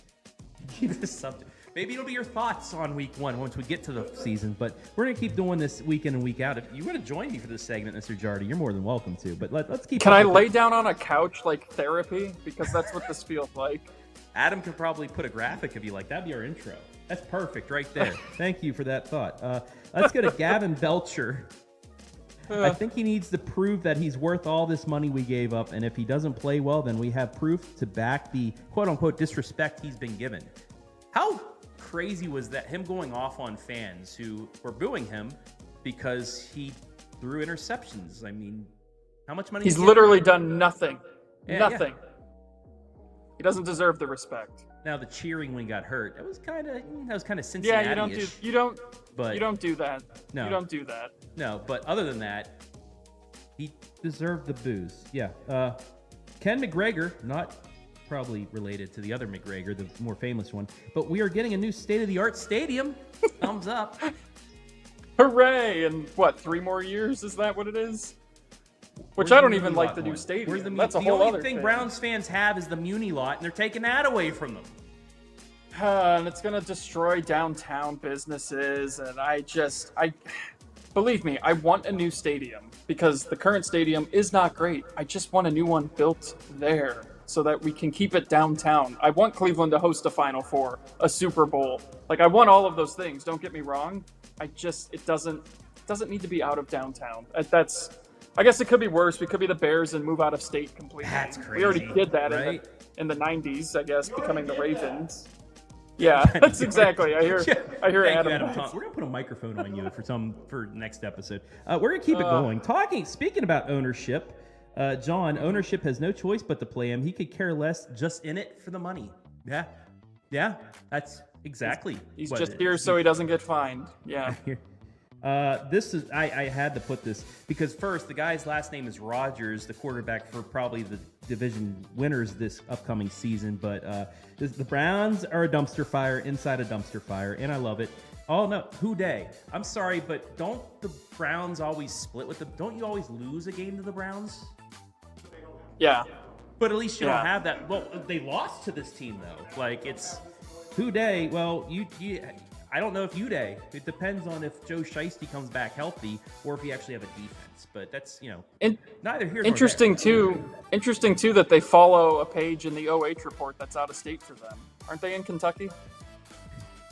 keep this subject. Maybe it'll be your thoughts on Week 1 once we get to the season, but we're gonna keep doing this week in and week out. If you want to join me for this segment, Mr. Jardy, you're more than welcome to. But let's keep. Can I lay down on a couch like therapy? Because that's what this feels like. Adam could probably put a graphic of you like that'd be our intro. That's perfect right there. Thank you for that thought. Let's go to Gavin Belcher. I think he needs to prove that he's worth all this money we gave up, and if he doesn't play well, then we have proof to back the quote-unquote disrespect he's been given. How crazy was that, him going off on fans who were booing him because he threw interceptions? I mean, how much money? He's literally done nothing. Nothing. Yeah. He doesn't deserve the respect. Now the cheering when he got hurt, that was kind of Cincinnati-ish. Yeah, you don't do that. No. You don't do that. No, but other than that, he deserved the boos. Yeah. Ken McGregor, not probably related to the other McGregor, the more famous one, but we are getting a new state-of-the-art stadium. Thumbs up. Hooray! And what, 3 more years? Is that what it is? Which I don't even like the new stadium. That's a whole other thing. The only thing Browns fans have is the Muni lot, and they're taking that away from them. And it's going to destroy downtown businesses, and believe me, I want a new stadium because the current stadium is not great. I just want a new one built there so that we can keep it downtown. I want Cleveland to host a Final Four, a Super Bowl. Like, I want all of those things, don't get me wrong. It doesn't need to be out of downtown. I guess it could be worse. We could be the Bears and move out of state completely. That's crazy. We already did that right? in the 90s, I guess, becoming the Ravens. Yeah, that's exactly. I hear Adam. We're gonna put a microphone on you for next episode. We're gonna keep it going. Speaking about ownership, John, ownership has no choice but to play him. He could care less, just in it for the money. Yeah, that's exactly. He's just here so he doesn't get fined. Yeah. I had to put this because first, the guy's last name is Rodgers, the quarterback for probably the division winners this upcoming season. But the Browns are a dumpster fire inside a dumpster fire, and I love it. Oh no, who day? I'm sorry, but don't the Browns always split with them? Don't you always lose a game to the Browns? Yeah. But at least you don't have that. Well, they lost to this team though. Like it's who day? Well, I don't know if Uday. It depends on if Joe Shiesty comes back healthy or if we actually have a defense. But that's, neither here nor interesting there. Interesting too that they follow a page in the OH report that's out of state for them. Aren't they in Kentucky?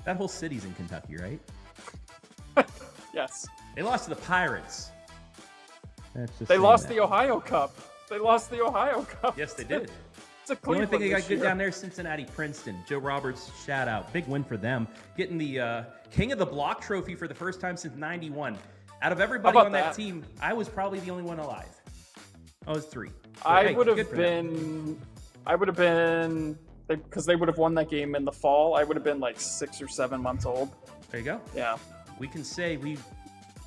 That whole city's in Kentucky, right? Yes. They lost to the Pirates. They lost the Ohio Cup. Yes, they did. The only thing they got good down there is Cincinnati, Princeton. Joe Roberts, shout out. Big win for them. Getting the King of the Block trophy for the first time since 91. Out of everybody on that team, I was probably the only one alive. I was 3. I would have been, because they would have won that game in the fall, I would have been like 6 or 7 months old. There you go. Yeah. We can say we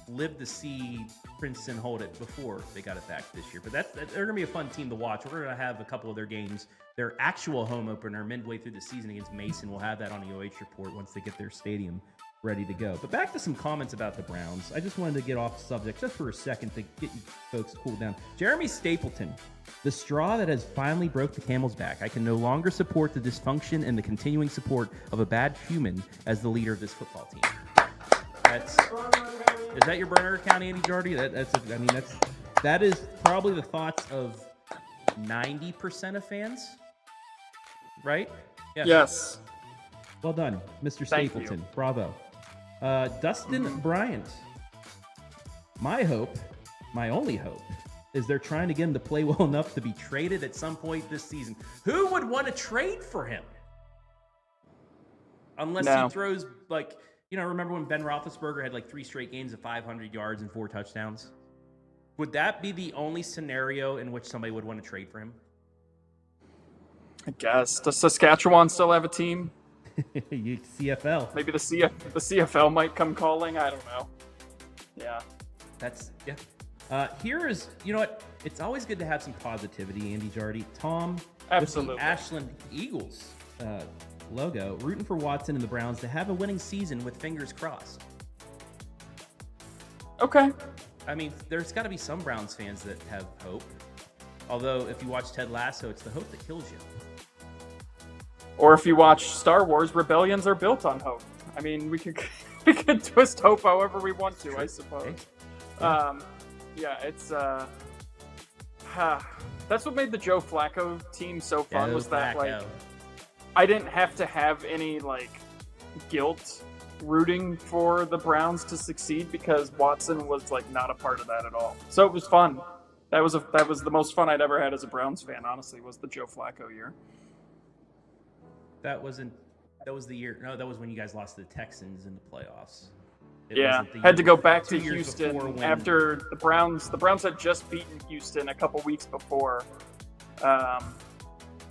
lived to see Princeton hold it before they got it back this year. But they're going to be a fun team to watch. We're going to have a couple of their games. Their actual home opener midway through the season against Mason. We'll have that on the OH report once they get their stadium ready to go. But back to some comments about the Browns. I just wanted to get off the subject just for a second to get you folks cooled down. Jeremy Stapleton, the straw that has finally broke the camel's back. I can no longer support the dysfunction and the continuing support of a bad human as the leader of this football team. Is that your burner account, Andy Jady? That is probably the thoughts of 90% of fans, right? Yes. Well done, Mr. Stapleton. Bravo. Dustin Bryant. My only hope, is they're trying to get him to play well enough to be traded at some point this season. Who would want to trade for him? Unless he throws remember when Ben Roethlisberger had 3 straight games of 500 yards and 4 touchdowns? Would that be the only scenario in which somebody would want to trade for him? I guess. Does Saskatchewan still have a team? CFL. Maybe the CFL might come calling. I don't know. Yeah. Here is, you know what? It's always good to have some positivity, Andy Jady. Tom, absolutely. With the Ashland Eagles logo, rooting for Watson and the Browns to have a winning season with fingers crossed. Okay. I mean, there's got to be some Browns fans that have hope. Although, if you watch Ted Lasso, it's the hope that kills you. Or if you watch Star Wars, rebellions are built on hope. I mean, we could twist hope however we want to, I suppose. It's that's what made the Joe Flacco team so fun. I didn't have to have any guilt rooting for the Browns to succeed because Watson was like not a part of that at all. So it was fun. That was the most fun I'd ever had as a Browns fan, honestly, was the Joe Flacco year. That was the year. No, that was when you guys lost to the Texans in the playoffs. Had to go back to Houston after the Browns. The Browns had just beaten Houston a couple weeks before.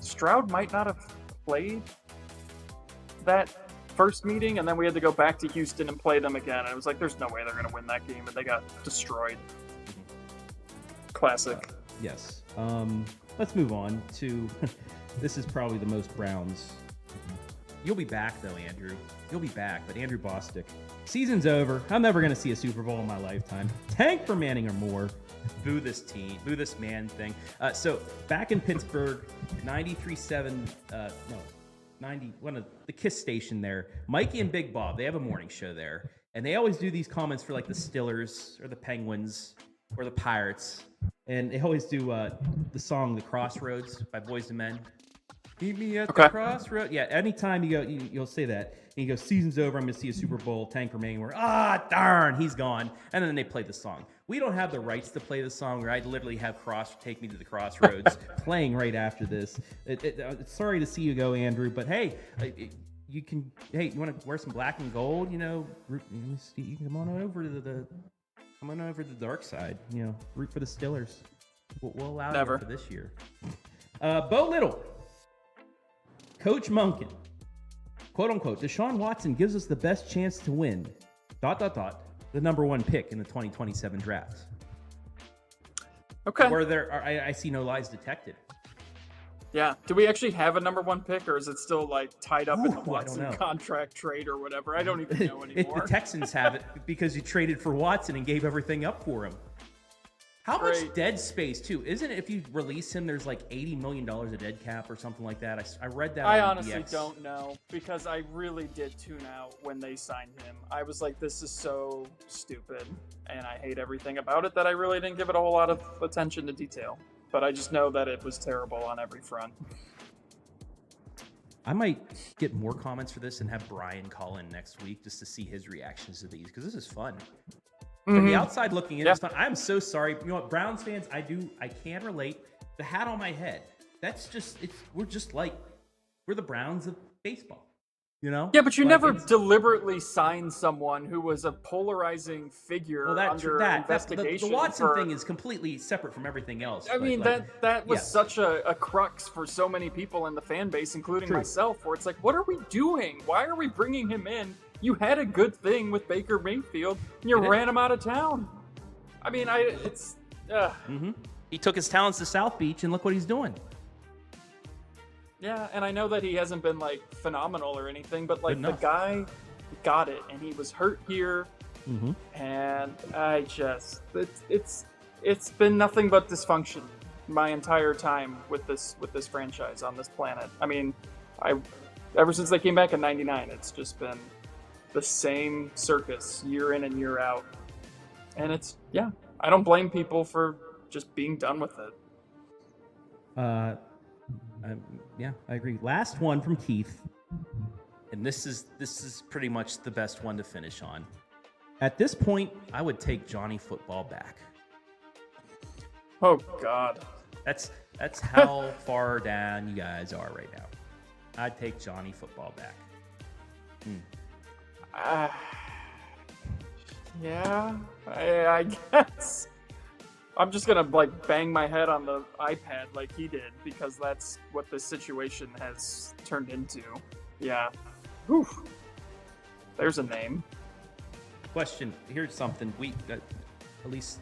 Stroud might not have played that first meeting, and then we had to go back to Houston and play them again. And it was like, there's no way they're going to win that game, and they got destroyed. Classic. Yes. Let's move on to. This is probably the most Browns. You'll be back, though, Andrew. You'll be back. But Andrew Bostic, season's over. I'm never going to see a Super Bowl in my lifetime. Tank for Manning or more. Boo this team. Boo this man thing. So back in Pittsburgh, 93.7, 90, one of the KISS station there. Mikey and Big Bob, they have a morning show there. And they always do these comments for like the Steelers or the Penguins or the Pirates. And they always do the song The Crossroads by Boyz II Men. Meet me at the crossroads. Yeah, anytime you go, you'll say that. And you go, season's over, I'm going to see a Super Bowl, Tank for Manning. Darn, he's gone. And then they play the song. We don't have the rights to play the song, right? I literally have Take Me to the Crossroads playing right after this. Sorry to see you go, Andrew, but hey, you can. Hey, you want to wear some black and gold? You know, you can come on over to the dark side. You know, root for the Steelers. We'll allow you for this year. Bo Little. Coach Monken, quote unquote, Deshaun Watson gives us the best chance to win, ... the number one pick in the 2027 draft. Okay. Where I see no lies detected. Yeah. Do we actually have a number one pick, or is it still like tied up in the Watson contract trade or whatever? I don't even know anymore. The Texans have it because you traded for Watson and gave everything up for him. How much dead space, too? Isn't it if you release him, there's like $80 million of dead cap or something like that? I read that I honestly don't know, because I really did tune out when they signed him. I was like, this is so stupid, and I hate everything about it that I really didn't give it a whole lot of attention to detail. But I just know that it was terrible on every front. I might get more comments for this and have Brian call in next week just to see his reactions to these, because this is fun. From the outside looking in, it's fun. I'm so sorry. You know what, Browns fans, I can relate. The hat on my head, we're the Browns of baseball, you know? Yeah, but you never deliberately signed someone who was a polarizing figure under investigation. The Watson thing is completely separate from everything else. I mean, that was such a crux for so many people in the fan base, including myself, where it's like, what are we doing? Why are we bringing him in? You had a good thing with Baker Mayfield, and you ran him out of town. I mean, He took his talents to South Beach, and look what he's doing. Yeah, and I know that he hasn't been, like, phenomenal or anything, but, like, the guy got it, and he was hurt here, and it's been nothing but dysfunction my entire time with this franchise on this planet. I mean, ever since they came back in '99, it's just been the same circus year in and year out. And I don't blame people for just being done with it. I agree. Last one from Keith. And this is pretty much the best one to finish on. At this point, I would take Johnny Football back. Oh God. That's how far down you guys are right now. I'd take Johnny Football back. I guess. I'm just gonna bang my head on the iPad like he did, because that's what this situation has turned into. Yeah. Whew. There's a name. Question. Here's something. We at least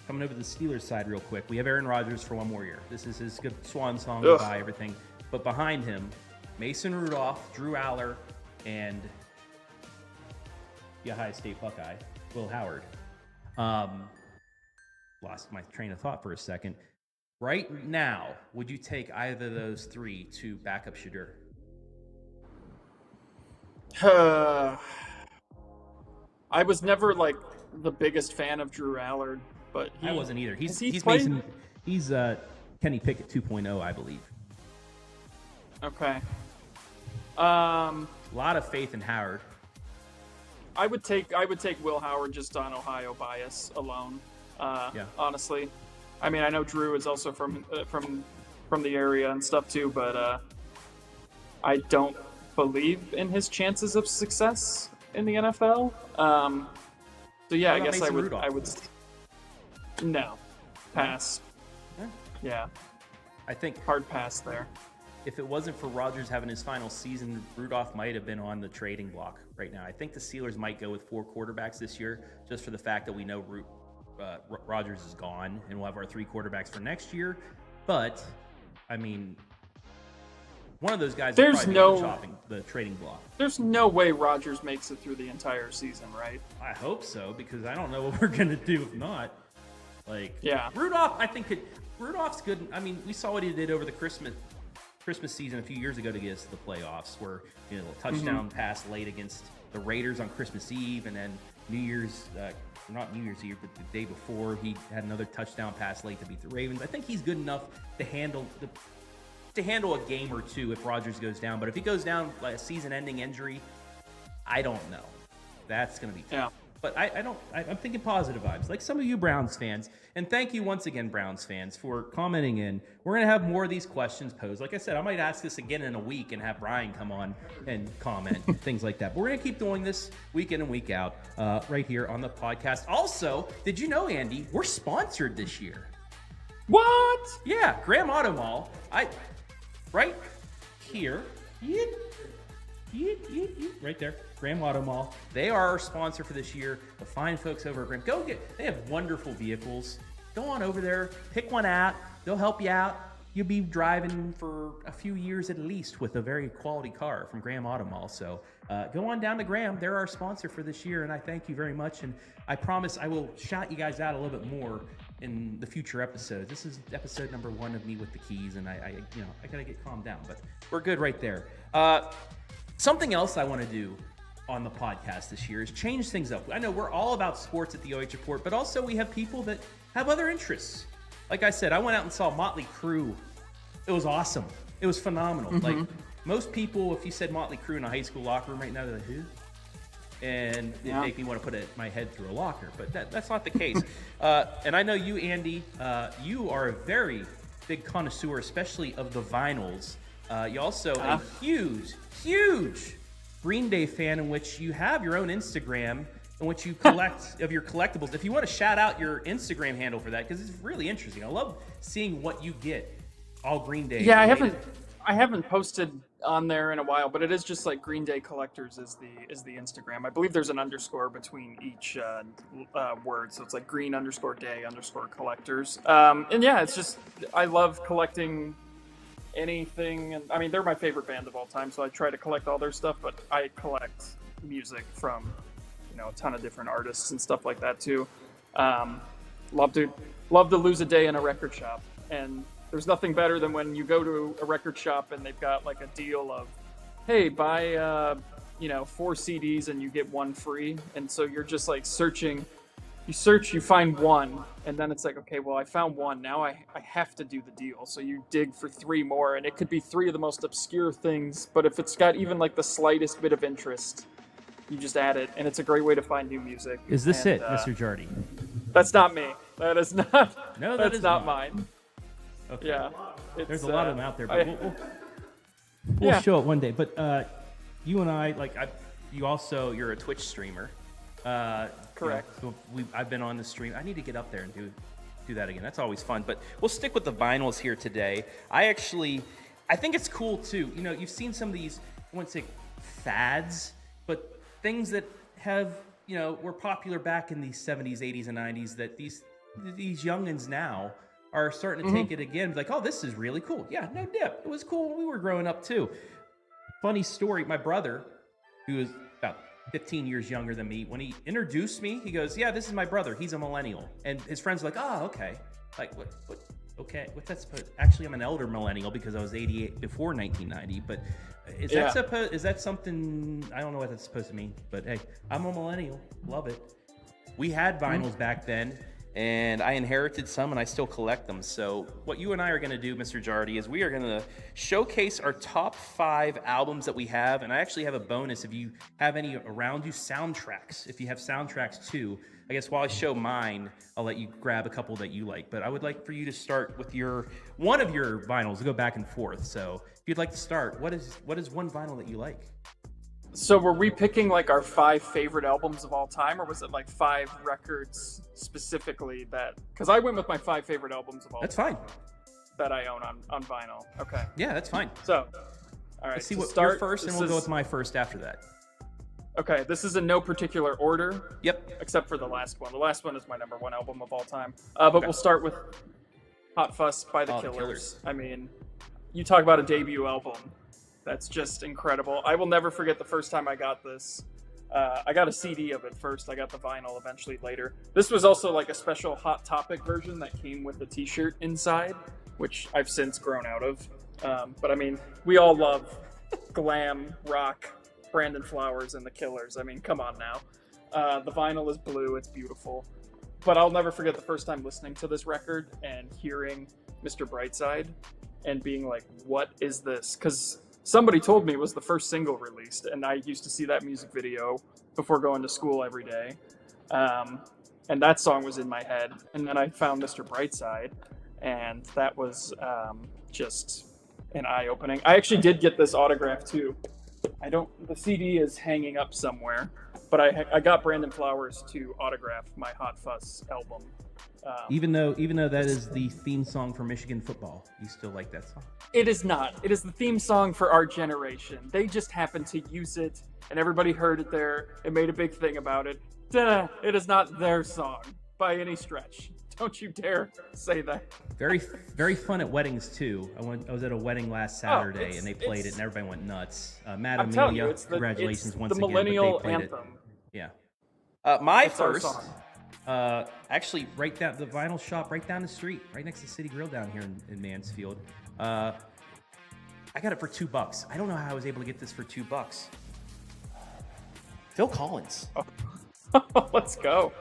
coming over to the Steelers side real quick. We have Aaron Rodgers for one more year. This is his good swan song, goodbye, everything. But behind him, Mason Rudolph, Drew Aller, and the Ohio State Buckeye, Will Howard. Lost my train of thought for a second. Right now, would you take either of those three to back up Shadur? I was never the biggest fan of Drew Allard, but I wasn't either. He's Kenny Pickett 2.0, I believe. Okay. A lot of faith in Howard. I would take Will Howard just on Ohio bias alone. Honestly, I mean, I know Drew is also from the area and stuff too, but I don't believe in his chances of success in the NFL. So yeah, I guess I would. No, pass. Yeah, I think hard pass there. If it wasn't for Rodgers having his final season, Rudolph might have been on the trading block right now. I think the Steelers might go with 4 quarterbacks this year, just for the fact that we know Rodgers is gone, and we'll have our 3 quarterbacks for next year. But I mean, one of those guys is probably the trading block. There's no way Rodgers makes it through the entire season, right? I hope so, because I don't know what we're gonna do if not. Rudolph, I think Rudolph's good. I mean, we saw what he did over the Christmas season a few years ago to get us to the playoffs, where a touchdown pass late against the Raiders on Christmas Eve, and then not New Year's Eve, but the day before, he had another touchdown pass late to beat the Ravens. I think he's good enough to handle a game or two if Rodgers goes down. But if he goes down like a season-ending injury, I don't know. That's going to be tough. Yeah. But I'm thinking positive vibes, like some of you Browns fans. And thank you once again, Browns fans, for commenting in. We're going to have more of these questions posed. Like I said, I might ask this again in a week and have Brian come on and comment, things like that. But we're going to keep doing this week in and week out right here on the podcast. Also, did you know, Andy, we're sponsored this year. What? Yeah, Graham Auto Mall. Right here. Right there. Graham Auto Mall. They are our sponsor for this year. The fine folks over at Graham. They have wonderful vehicles. Go on over there, pick one out. They'll help you out. You'll be driving for a few years at least with a very quality car from Graham Auto Mall. So go on down to Graham. They're our sponsor for this year, and I thank you very much. And I promise I will shout you guys out a little bit more in the future episodes. This is episode number 1 of me with the keys, and I gotta get calmed down, but we're good right there. Something else I want to do on the podcast this year is change things up. I know we're all about sports at the OH Report, but also we have people that have other interests. Like I said, I went out and saw Motley Crue. It was awesome. It was phenomenal. Like most people, if you said Motley Crue in a high school locker room right now, they're like, who? And it make me want to put my head through a locker, but that's not the case. And I know you, Andy, you are a very big connoisseur, especially of the vinyls. You also a huge Green Day fan, in which you have your own Instagram in which you collect of your collectibles. If you want to shout out your Instagram handle for that, because it's really interesting. I love seeing what you get all Green Day. Yeah, I haven't posted on there in a while, but it is just like Green Day Collectors is the Instagram. I believe there's an underscore between each word, so it's like green_day_collectors. And yeah, it's just I love collecting anything, and I mean they're my favorite band of all time, so I try to collect all their stuff, but I collect music from a ton of different artists and stuff like that too. Love to lose a day in a record shop, and there's nothing better than when you go to a record shop and they've got like a deal of, hey, buy 4 CDs and you get 1 free, and so you're just like searching. You search, you find one, and then it's like, okay, well, I found one. Now I have to do the deal. So you dig for 3 more, and it could be 3 of the most obscure things, but if it's got even like the slightest bit of interest, you just add it, and it's a great way to find new music. Is this it, Mr. Jardy? That's not me. That is not. No, that's not mine. Okay. Yeah. There's a lot of them out there, but we'll show it one day. But you and I, you're a Twitch streamer. Correct. So I've been on the stream. I need to get up there and do that again. That's always fun. But we'll stick with the vinyls here today. I think it's cool too. You've seen some of these, I wouldn't say fads, but things that have, were popular back in the 70s, 80s, and 90s that these youngins now are starting to take it again. Like, oh, this is really cool. Yeah, no dip. It was cool when we were growing up too. Funny story. My brother, who is about 15 years younger than me, when he introduced me, he goes, yeah, this is my brother. He's a millennial. And his friends were like, oh, okay. Like, what, okay, what's that supposed? Actually, I'm an elder millennial because I was 88 before 1990, but is that something, I don't know what that's supposed to mean, but hey, I'm a millennial. Love it. We had vinyls back then, and I inherited some, and I still collect them. So what you and I are going to do, Mr. Jardy, is we are going to showcase our top 5 albums that we have, and I actually have a bonus if you have any around you, soundtracks. If you have soundtracks too, I guess while I show mine, I'll let you grab a couple that you like. But I would like for you to start with one of your vinyls, go back and forth. So if you'd like to start, what is one vinyl that you like? So were we picking like our 5 favorite albums of all time, or was it like 5 records specifically that? Because I went with my 5 favorite albums of all That's time. fine. That I own on vinyl. Okay. Yeah, that's fine. So, all right. Let's see to what start, your first, and we'll go with my first after that. Okay, this is in no particular order. Yep. Except for the last one. The last one is my number 1 album of all time. But we'll start with Hot Fuss by the Killers. I mean, you talk about a debut album. That's just incredible. I will never forget the first time I got this. I got a CD of it first. I got the vinyl eventually later. This was also like a special Hot Topic version that came with the t-shirt inside, which I've since grown out of. But I mean, we all love glam, rock, Brandon Flowers and the Killers. I mean, come on now. The vinyl is blue. It's beautiful. But I'll never forget the first time listening to this record and hearing Mr. Brightside and being like, what is this? Because somebody told me it was the first single released, and I used to see that music video before going to school every day. And that song was in my head. And then I found Mr. Brightside, and that was just an eye-opening. I actually did get this autograph too. The CD is hanging up somewhere, but I got Brandon Flowers to autograph my Hot Fuss album. Even though that is the theme song for Michigan football, you still like that song? It is not. It is the theme song for our generation. They just happened to use it, and everybody heard it there and made a big thing about it. Duh, it is not their song by any stretch. Don't you dare say that. Very, very fun at weddings too. I was at a wedding last Saturday, and they played it, and everybody went nuts. Matt I'm telling Amelia, you, congratulations it's once the again. millennial But they played anthem. it. Yeah. My That's our first, song. actually, right down the vinyl shop, right down the street, right next to City Grill down here in Mansfield. I got it for $2. I don't know how I was able to get this for $2. Phil Collins. Let's go.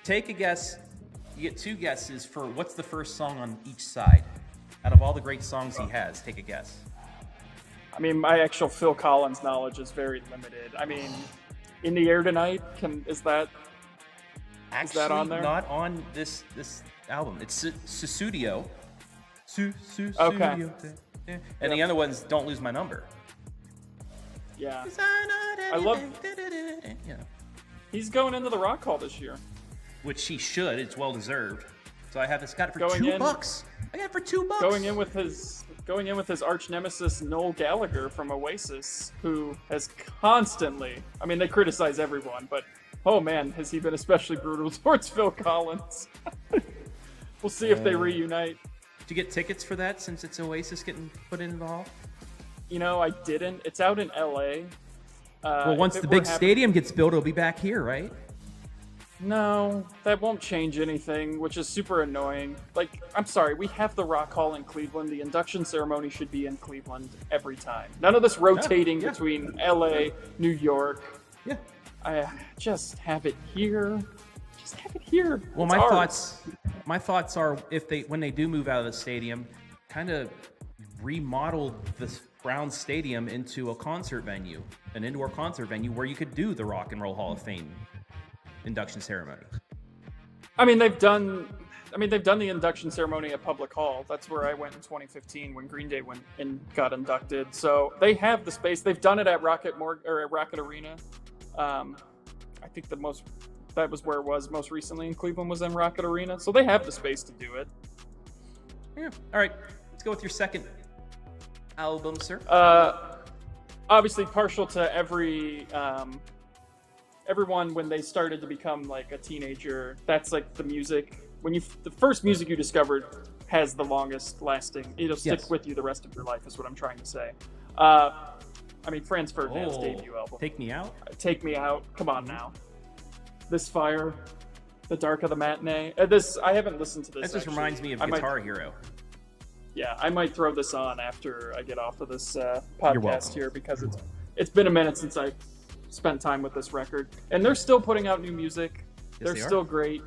Take a guess. You get 2 guesses for what's the first song on each side. Out of all the great songs he has, take a guess. I mean, my actual Phil Collins knowledge is very limited. I mean, In the Air Tonight, is that Actually, on there? not on this album. It's Susudio. Okay. And the other one's Don't Lose My Number. Yeah. I love- Yeah. He's going into the Rock Hall this year. Which he should. It's well deserved. So I have this. Got it for Going $2. in- I got it for $2. Going in with his arch nemesis Noel Gallagher from Oasis, who has constantly, I mean, they criticize everyone, but oh man, has he been especially brutal towards Phil Collins. We'll see if they reunite. Did you get tickets for that since it's Oasis getting put into the hall? You know, I didn't. It's out in LA. Well, once the big stadium gets built, it'll be back here, right? No, that won't change anything, which is super annoying. Like, I'm sorry, we have the Rock Hall in Cleveland. The induction ceremony should be in Cleveland every time. None of this rotating between LA, New York. Yeah. I just have it here. Just have it here. Well, my thoughts are when they do move out of the stadium, kind of remodel this Brown Stadium into a concert venue, an indoor concert venue where you could do the Rock and Roll Hall of Fame induction ceremony. I mean, they've done the induction ceremony at Public Hall. That's where I went in 2015 when Green Day went and got inducted. So they have the space. They've done it at Rocket Arena. I think that was where it was most recently in Cleveland, was in Rocket Arena. So they have the space to do it. Yeah. All right. Let's go with your second album, sir. Obviously partial to everyone when they started to become like a teenager. That's like the music. The first music you discovered has the longest lasting. It'll stick with you the rest of your life, is what I'm trying to say. I mean, Franz Ferdinand's debut album. Take Me Out? Take Me Out. Come on now. This Fire. The Dark of the Matinee. I haven't listened to this. That just reminds me of Guitar Hero. Yeah, I might throw this on after I get off of this You're podcast welcome. here, because it's been a minute since I spent time with this record, and they're still putting out new music. Yes, They're still great.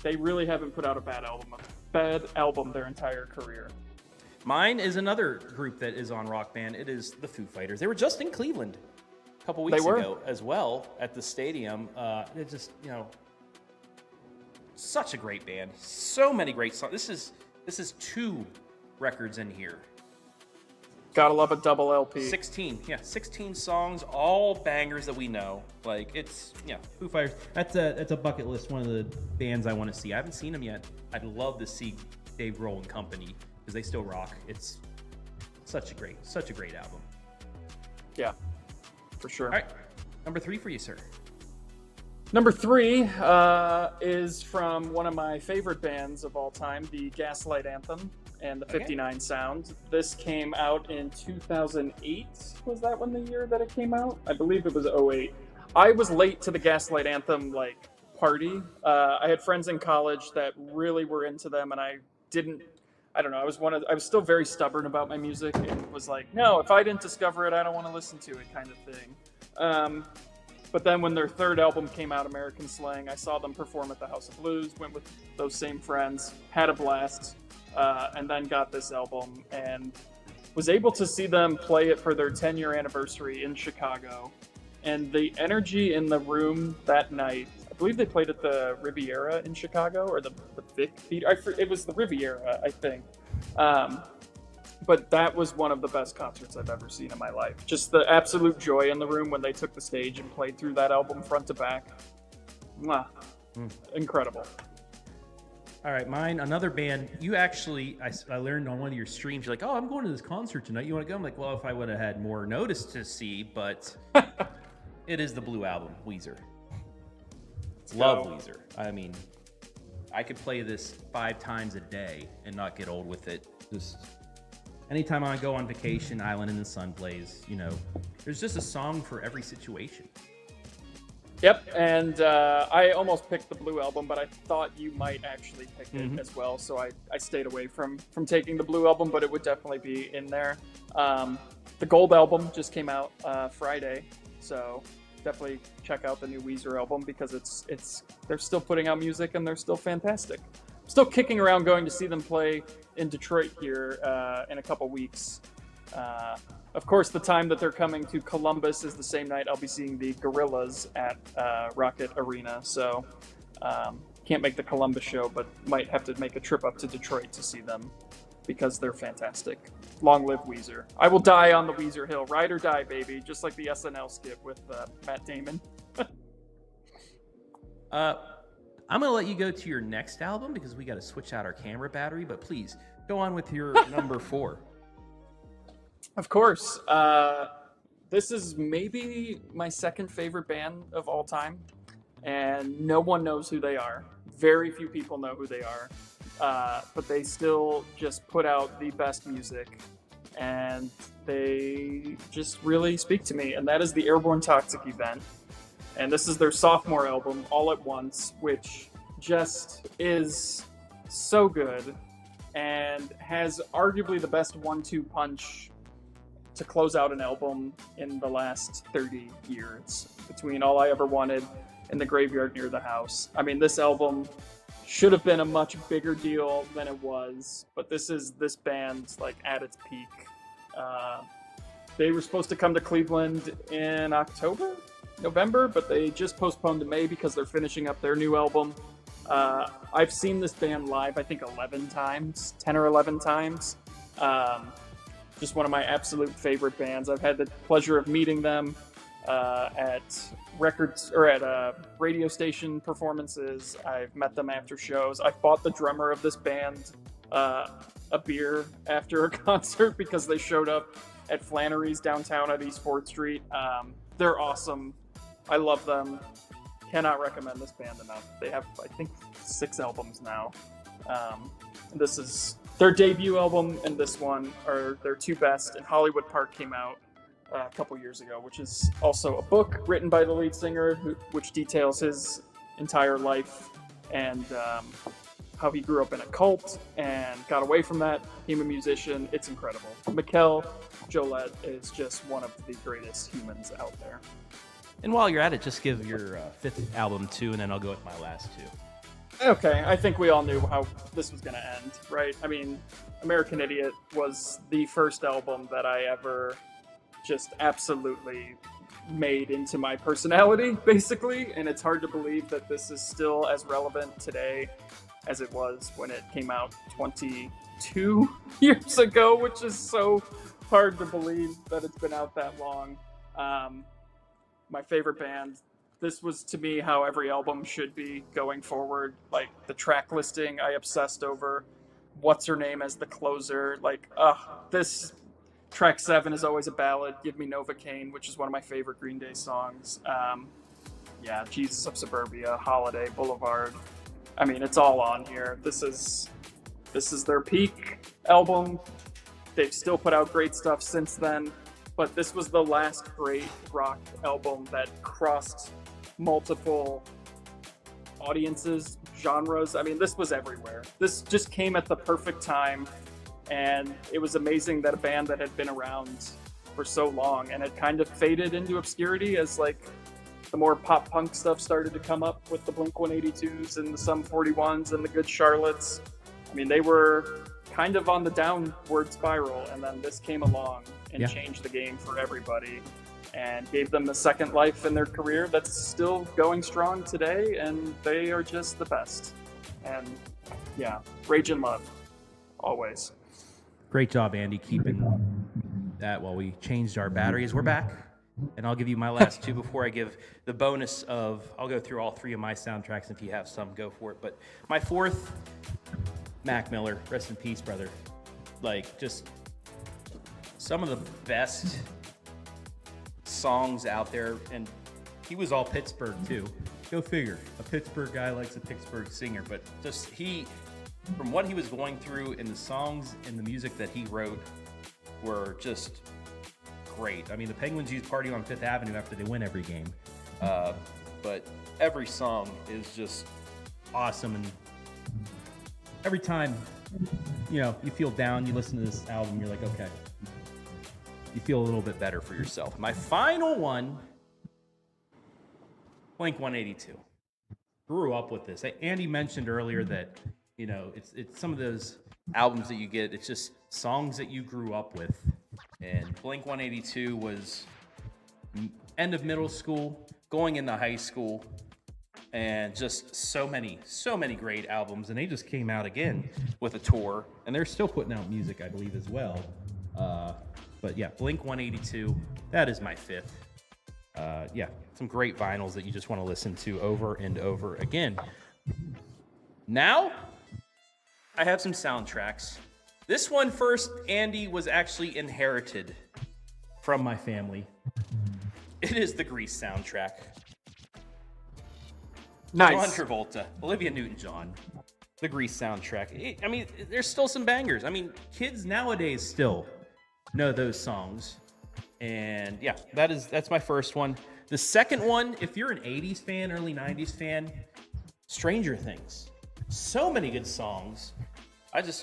They really haven't put out a bad album their entire career. Mine is another group that is on Rock Band. It is the Foo Fighters. They were just in Cleveland a couple weeks ago as well at the stadium. It just, such a great band. So many great songs. This is 2 records in here. Gotta love a double LP. 16 songs, all bangers that we know. Like, it's, Foo Fighters. That's a bucket list, one of the bands I want to see. I haven't seen them yet. I'd love to see Dave Grohl and company, because they still rock. It's such a great album. Yeah, for sure. All right, number 3 for you, sir. Number 3 is from one of my favorite bands of all time, the Gaslight Anthem and the 59 Sound. This came out in 2008. Was that the year that it came out? I believe it was 2008. I was late to the Gaslight Anthem party. I had friends in college that really were into them, and I don't know. I was still very stubborn about my music and was like, no, if I didn't discover it, I don't want to listen to it, kind of thing. But then when their third album came out, American Slang, I saw them perform at the House of Blues, went with those same friends, had a blast, and then got this album and was able to see them play it for their 10-year anniversary in Chicago. And the energy in the room that night, I believe they played at the Riviera in Chicago, or the Vic Theater. It was the Riviera, I think. But that was one of the best concerts I've ever seen in my life. Just the absolute joy in the room when they took the stage and played through that album front to back. Mwah. Incredible. All right, mine, another band. You actually, I learned on one of your streams, you're like, oh, I'm going to this concert tonight. You want to go? I'm like, well, if I would have had more notice to see, but it is the Blue Album, Weezer. Love Weezer. I mean, I could play this 5 times a day and not get old with it. Just anytime I go on vacation, Island in the Sun plays, there's just a song for every situation. Yep, and I almost picked the Blue Album, but I thought you might actually pick it as well, so I stayed away from taking the Blue Album, but it would definitely be in there. The Gold Album just came out Friday, so definitely check out the new Weezer album, because they're still putting out music and they're still fantastic. Still kicking around going to see them play in Detroit here in a couple weeks. Of course, the time that they're coming to Columbus is the same night I'll be seeing the Gorillaz at Rocket Arena. So can't make the Columbus show, but might have to make a trip up to Detroit to see them, because they're fantastic. Long live Weezer. I will die on the Weezer Hill. Ride or die, baby. Just like the SNL skit with Matt Damon. I'm going to let you go to your next album, because we got to switch out our camera battery, but please go on with your number 4. Of course. This is maybe my second favorite band of all time, and no one knows who they are. Very few people know who they are, but they still just put out the best music, and they just really speak to me, and that is the Airborne Toxic Event. And this is their sophomore album, All at Once, which just is so good and has arguably the best 1-2 punch to close out an album in the last 30 years, between All I Ever Wanted and The Graveyard Near the House. I mean, this album should have been a much bigger deal than it was, but this is this band at its peak. They were supposed to come to Cleveland in November, but they just postponed to May because they're finishing up their new album. I've seen this band live, I think 10 or 11 times. Just one of my absolute favorite bands. I've had the pleasure of meeting them at radio station performances. I've met them after shows. I bought the drummer of this band a beer after a concert because they showed up at Flannery's downtown at East 4th Street. They're awesome. I love them. Cannot recommend this band enough. They have, I think, 6 albums now. This is their debut album, and this one are their 2 best. And Hollywood Park came out a couple years ago, which is also a book written by the lead singer, which details his entire life and how he grew up in a cult and got away from that, became a musician. It's incredible. Mikel Jolette is just one of the greatest humans out there. And while you're at it, just give your 5th album too, and then I'll go with my last 2. Okay, I think we all knew how this was going to end, right? I mean, American Idiot was the first album that I ever just absolutely made into my personality, basically, and it's hard to believe that this is still as relevant today as it was when it came out 22 years ago, which is so hard to believe that it's been out that long. My favorite band. This was, to me, how every album should be going forward. Like, the track listing, I obsessed over. What's Her Name as the closer. Like, this track 7 is always a ballad. Give Me Novocaine, which is one of my favorite Green Day songs. Yeah, Jesus of Suburbia, Holiday, Boulevard. I mean, it's all on here. This is their peak album. They've still put out great stuff since then, but this was the last great rock album that crossed multiple audiences, genres. I mean, this was everywhere. This just came at the perfect time, and it was amazing that a band that had been around for so long and had kind of faded into obscurity as like the more pop punk stuff started to come up with the Blink-182s and the Sum 41s and the Good Charlottes. I mean, they were kind of on the downward spiral, and then this came along and changed the game for everybody and gave them a second life in their career that's still going strong today, and they are just the best. And yeah, Rage and Love, always. Great job, Andy, keeping that while we changed our batteries. We're back, and I'll give you my last two before I give the bonus of, I'll go through all three of my soundtracks, and if you have some, go for it. But my fourth, Mac Miller, rest in peace, brother. Like, just some of the best songs out there, and he was all Pittsburgh too. Go figure. A Pittsburgh guy likes a Pittsburgh singer, but just from what he was going through, and the songs and the music that he wrote were just great. I mean, the Penguins use Party on Fifth Avenue after they win every game, but every song is just awesome, and every time you feel down, you listen to this album, you're like, okay, you feel a little bit better for yourself. My final one, Blink-182. Grew up with this. Andy mentioned earlier that, it's some of those albums that you get, it's just songs that you grew up with. And Blink-182 was end of middle school, going into high school, and just so many great albums. And they just came out again with a tour, and they're still putting out music, I believe, as well. But yeah, Blink-182, that is my fifth. Some great vinyls that you just want to listen to over and over again. Now, I have some soundtracks. This one first, Andy, was actually inherited from my family. It is the Grease soundtrack. Nice. John Travolta, Olivia Newton-John, the Grease soundtrack. There's still some bangers. Kids nowadays still know those songs. And yeah, that's my first one. The second one, if you're an 80s fan, early 90s fan, Stranger Things. So many good songs.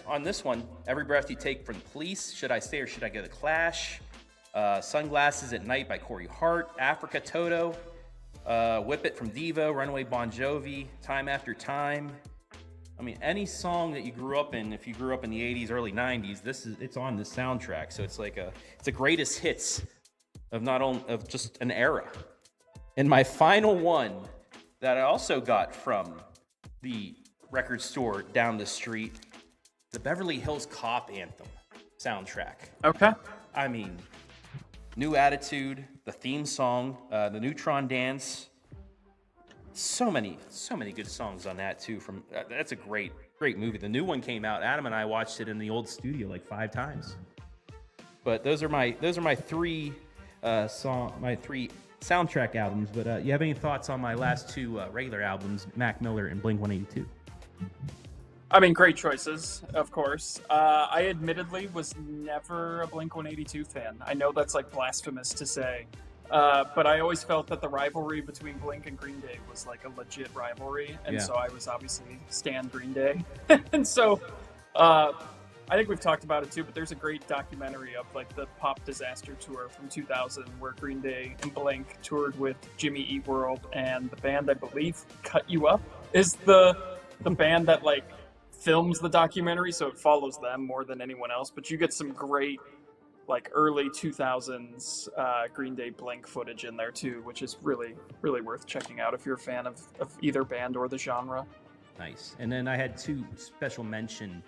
On this one, Every Breath You Take from the Police, Should I Stay or Should I Go? The Clash, Sunglasses at Night by Corey Hart, Africa Toto, Whip It from Devo, Runaway Bon Jovi, Time After Time. Any song that you grew up in, if you grew up in the 80s, early 90s, it's on this soundtrack. So it's like it's a greatest hits of just an era. And my final one that I also got from the record store down the street, the Beverly Hills Cop Anthem soundtrack. Okay. New Attitude, the theme song, the Neutron Dance. So many good songs on that too. That's a great movie. The new one came out. Adam and I watched it in the old studio like 5 times. But those are my three soundtrack albums. But you have any thoughts on my last two regular albums, Mac Miller and Blink-182? Great choices, of course. I admittedly was never a Blink-182 fan. I know that's like blasphemous to say. But I always felt that the rivalry between Blink and Green Day was like a legit rivalry. And so I was obviously stan Green Day. And so I think we've talked about it too, but there's a great documentary of like the Pop Disaster Tour from 2000 where Green Day and Blink toured with Jimmy Eat World, and the band, I believe, Cut You Up is the the band that like films the documentary, so it follows them more than anyone else. But you get some great like early 2000s Green Day Blink footage in there too, which is really, really worth checking out if you're a fan of either band or the genre. Nice. And then I had 2 special mention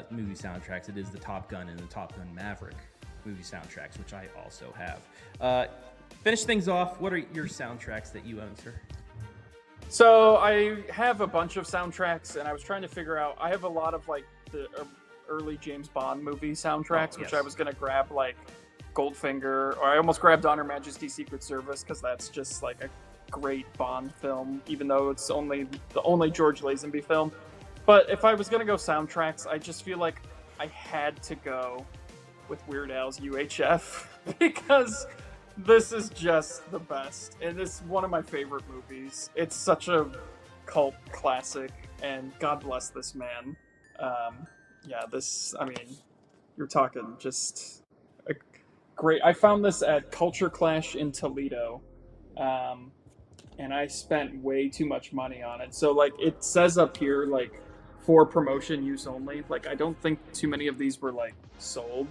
movie soundtracks. It is the Top Gun and the Top Gun Maverick movie soundtracks, which I also have. Finish things off. What are your soundtracks that you own, sir? So I have a bunch of soundtracks, and I was trying to figure out. I have a lot of like the early James Bond movie soundtracks, which I was gonna grab like Goldfinger, or I almost grabbed On Her Majesty's Secret Service because that's just like a great Bond film, even though it's the only George Lazenby film. But if I was gonna go soundtracks, I just feel like I had to go with Weird Al's UHF because this is just the best, and it's one of my favorite movies. It's such a cult classic, and God bless this man. You're talking just a great. I found this at Culture Clash in Toledo, and I spent way too much money on it. So like it says up here, like for promotion use only. Like I don't think too many of these were like sold.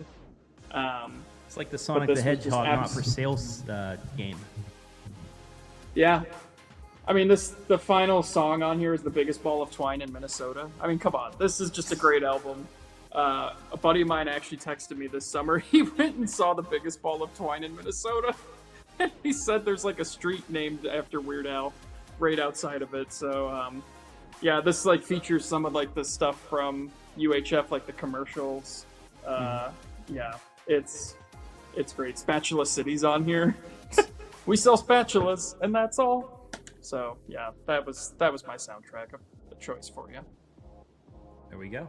It's like the Sonic the Hedgehog not for sales game. Yeah. I mean, the final song on here is The Biggest Ball of Twine in Minnesota. I mean, come on. This is just a great album. A buddy of mine actually texted me this summer. He went and saw The Biggest Ball of Twine in Minnesota. And he said there's like a street named after Weird Al right outside of it. So, yeah, this like features some of like the stuff from UHF, like the commercials. Yeah, it's great. Spatula City's on here. We sell spatulas, and that's all. So yeah, that was my soundtrack of the choice for you. There we go.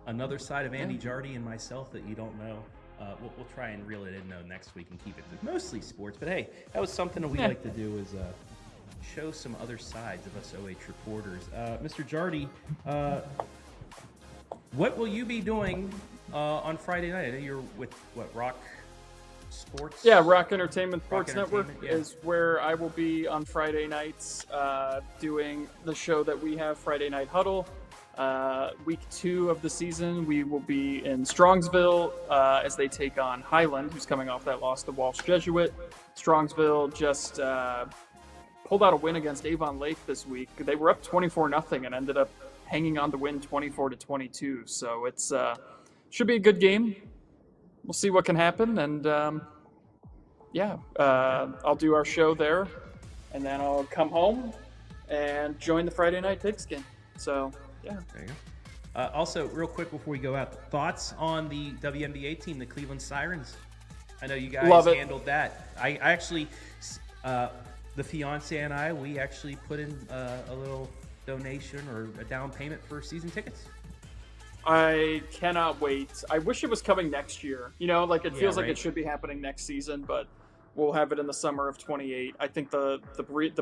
Another side of Andy Jady and myself that you don't know. We'll try and reel it in next week and keep it mostly sports. But hey, that was something that we like to do is show some other sides of us OH reporters. Mr. Jardy, what will you be doing on Friday night? I know you're with Rock Sports? Yeah, Rock Entertainment Sports Network is where I will be on Friday nights doing the show that we have, Friday Night Huddle. Week 2 of the season, we will be in Strongsville as they take on Highland, who's coming off that loss to Walsh Jesuit. Strongsville just pulled out a win against Avon Lake this week. They were up 24-0 and ended up hanging on to win 24-22. So it's should be a good game. We'll see what can happen, and I'll do our show there, and then I'll come home and join the Friday Night Pigskin. So, yeah. There you go. Also, real quick before we go out, thoughts on the WNBA team, the Cleveland Sirens? I know you guys handled that. I actually, the fiance and I, we actually put in a little donation or a down payment for season tickets. I cannot wait. I wish it was coming next year. You know, like it feels like it should be happening next season, but we'll have it in the summer of 28. I think the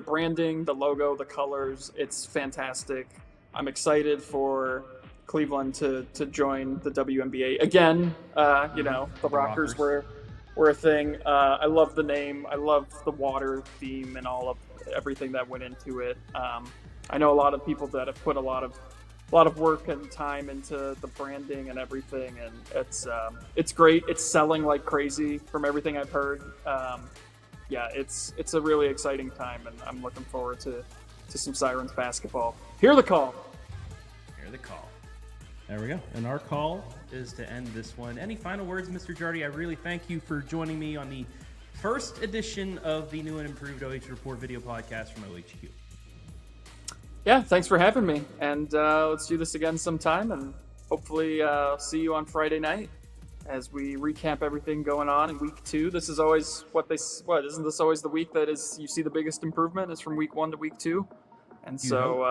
branding, the logo, the colors, it's fantastic. I'm excited for Cleveland to join the WNBA again. The Rockers were a thing. I love the name. I love the water theme and all of everything that went into it. I know a lot of people that have put a lot of work and time into the branding and everything, and it's great. It's selling like crazy from everything I've heard. It's a really exciting time, and I'm looking forward to some Sirens basketball. Hear the call. Hear the call. There we go. And our call is to end this one. Any final words, Mr. Jardy? I really thank you for joining me on the first edition of the new and improved OH Report video podcast from OHQ. Yeah, thanks for having me, and let's do this again sometime, and hopefully see you on Friday night as we recap everything going on in week 2. This is always isn't this always the week that is you see the biggest improvement is from week 1 to week 2, and so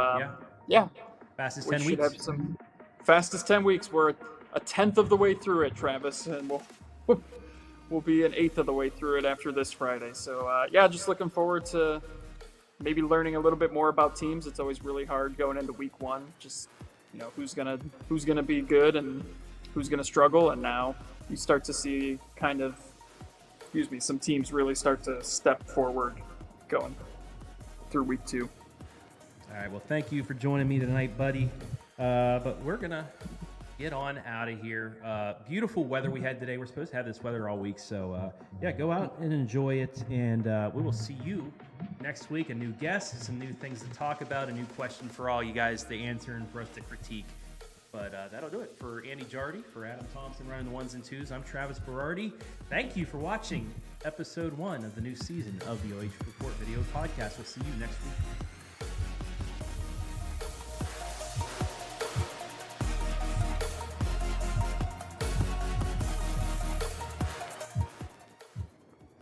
fastest we 10 should weeks. have some fastest 10 weeks. We're a 10th of the way through it, Travis, and we'll be an 1/8 of the way through it after this Friday. So just looking forward to maybe learning a little bit more about teams. It's always really hard going into week 1. Just, who's gonna be good and who's gonna struggle. And now you start to see some teams really start to step forward going through week 2. All right, well, thank you for joining me tonight, buddy. But we're going to get on out of here. Beautiful weather we had today. We're supposed to have this weather all week. So, yeah, go out and enjoy it. And we will see you next week. A new guest, some new things to talk about, a new question for all you guys to answer and for us to critique. But that'll do it. For Andy Jady, for Adam Thompson running the ones and twos, I'm Travis Berardi. Thank you for watching episode 1 of the new season of the OH Report Video Podcast. We'll see you next week.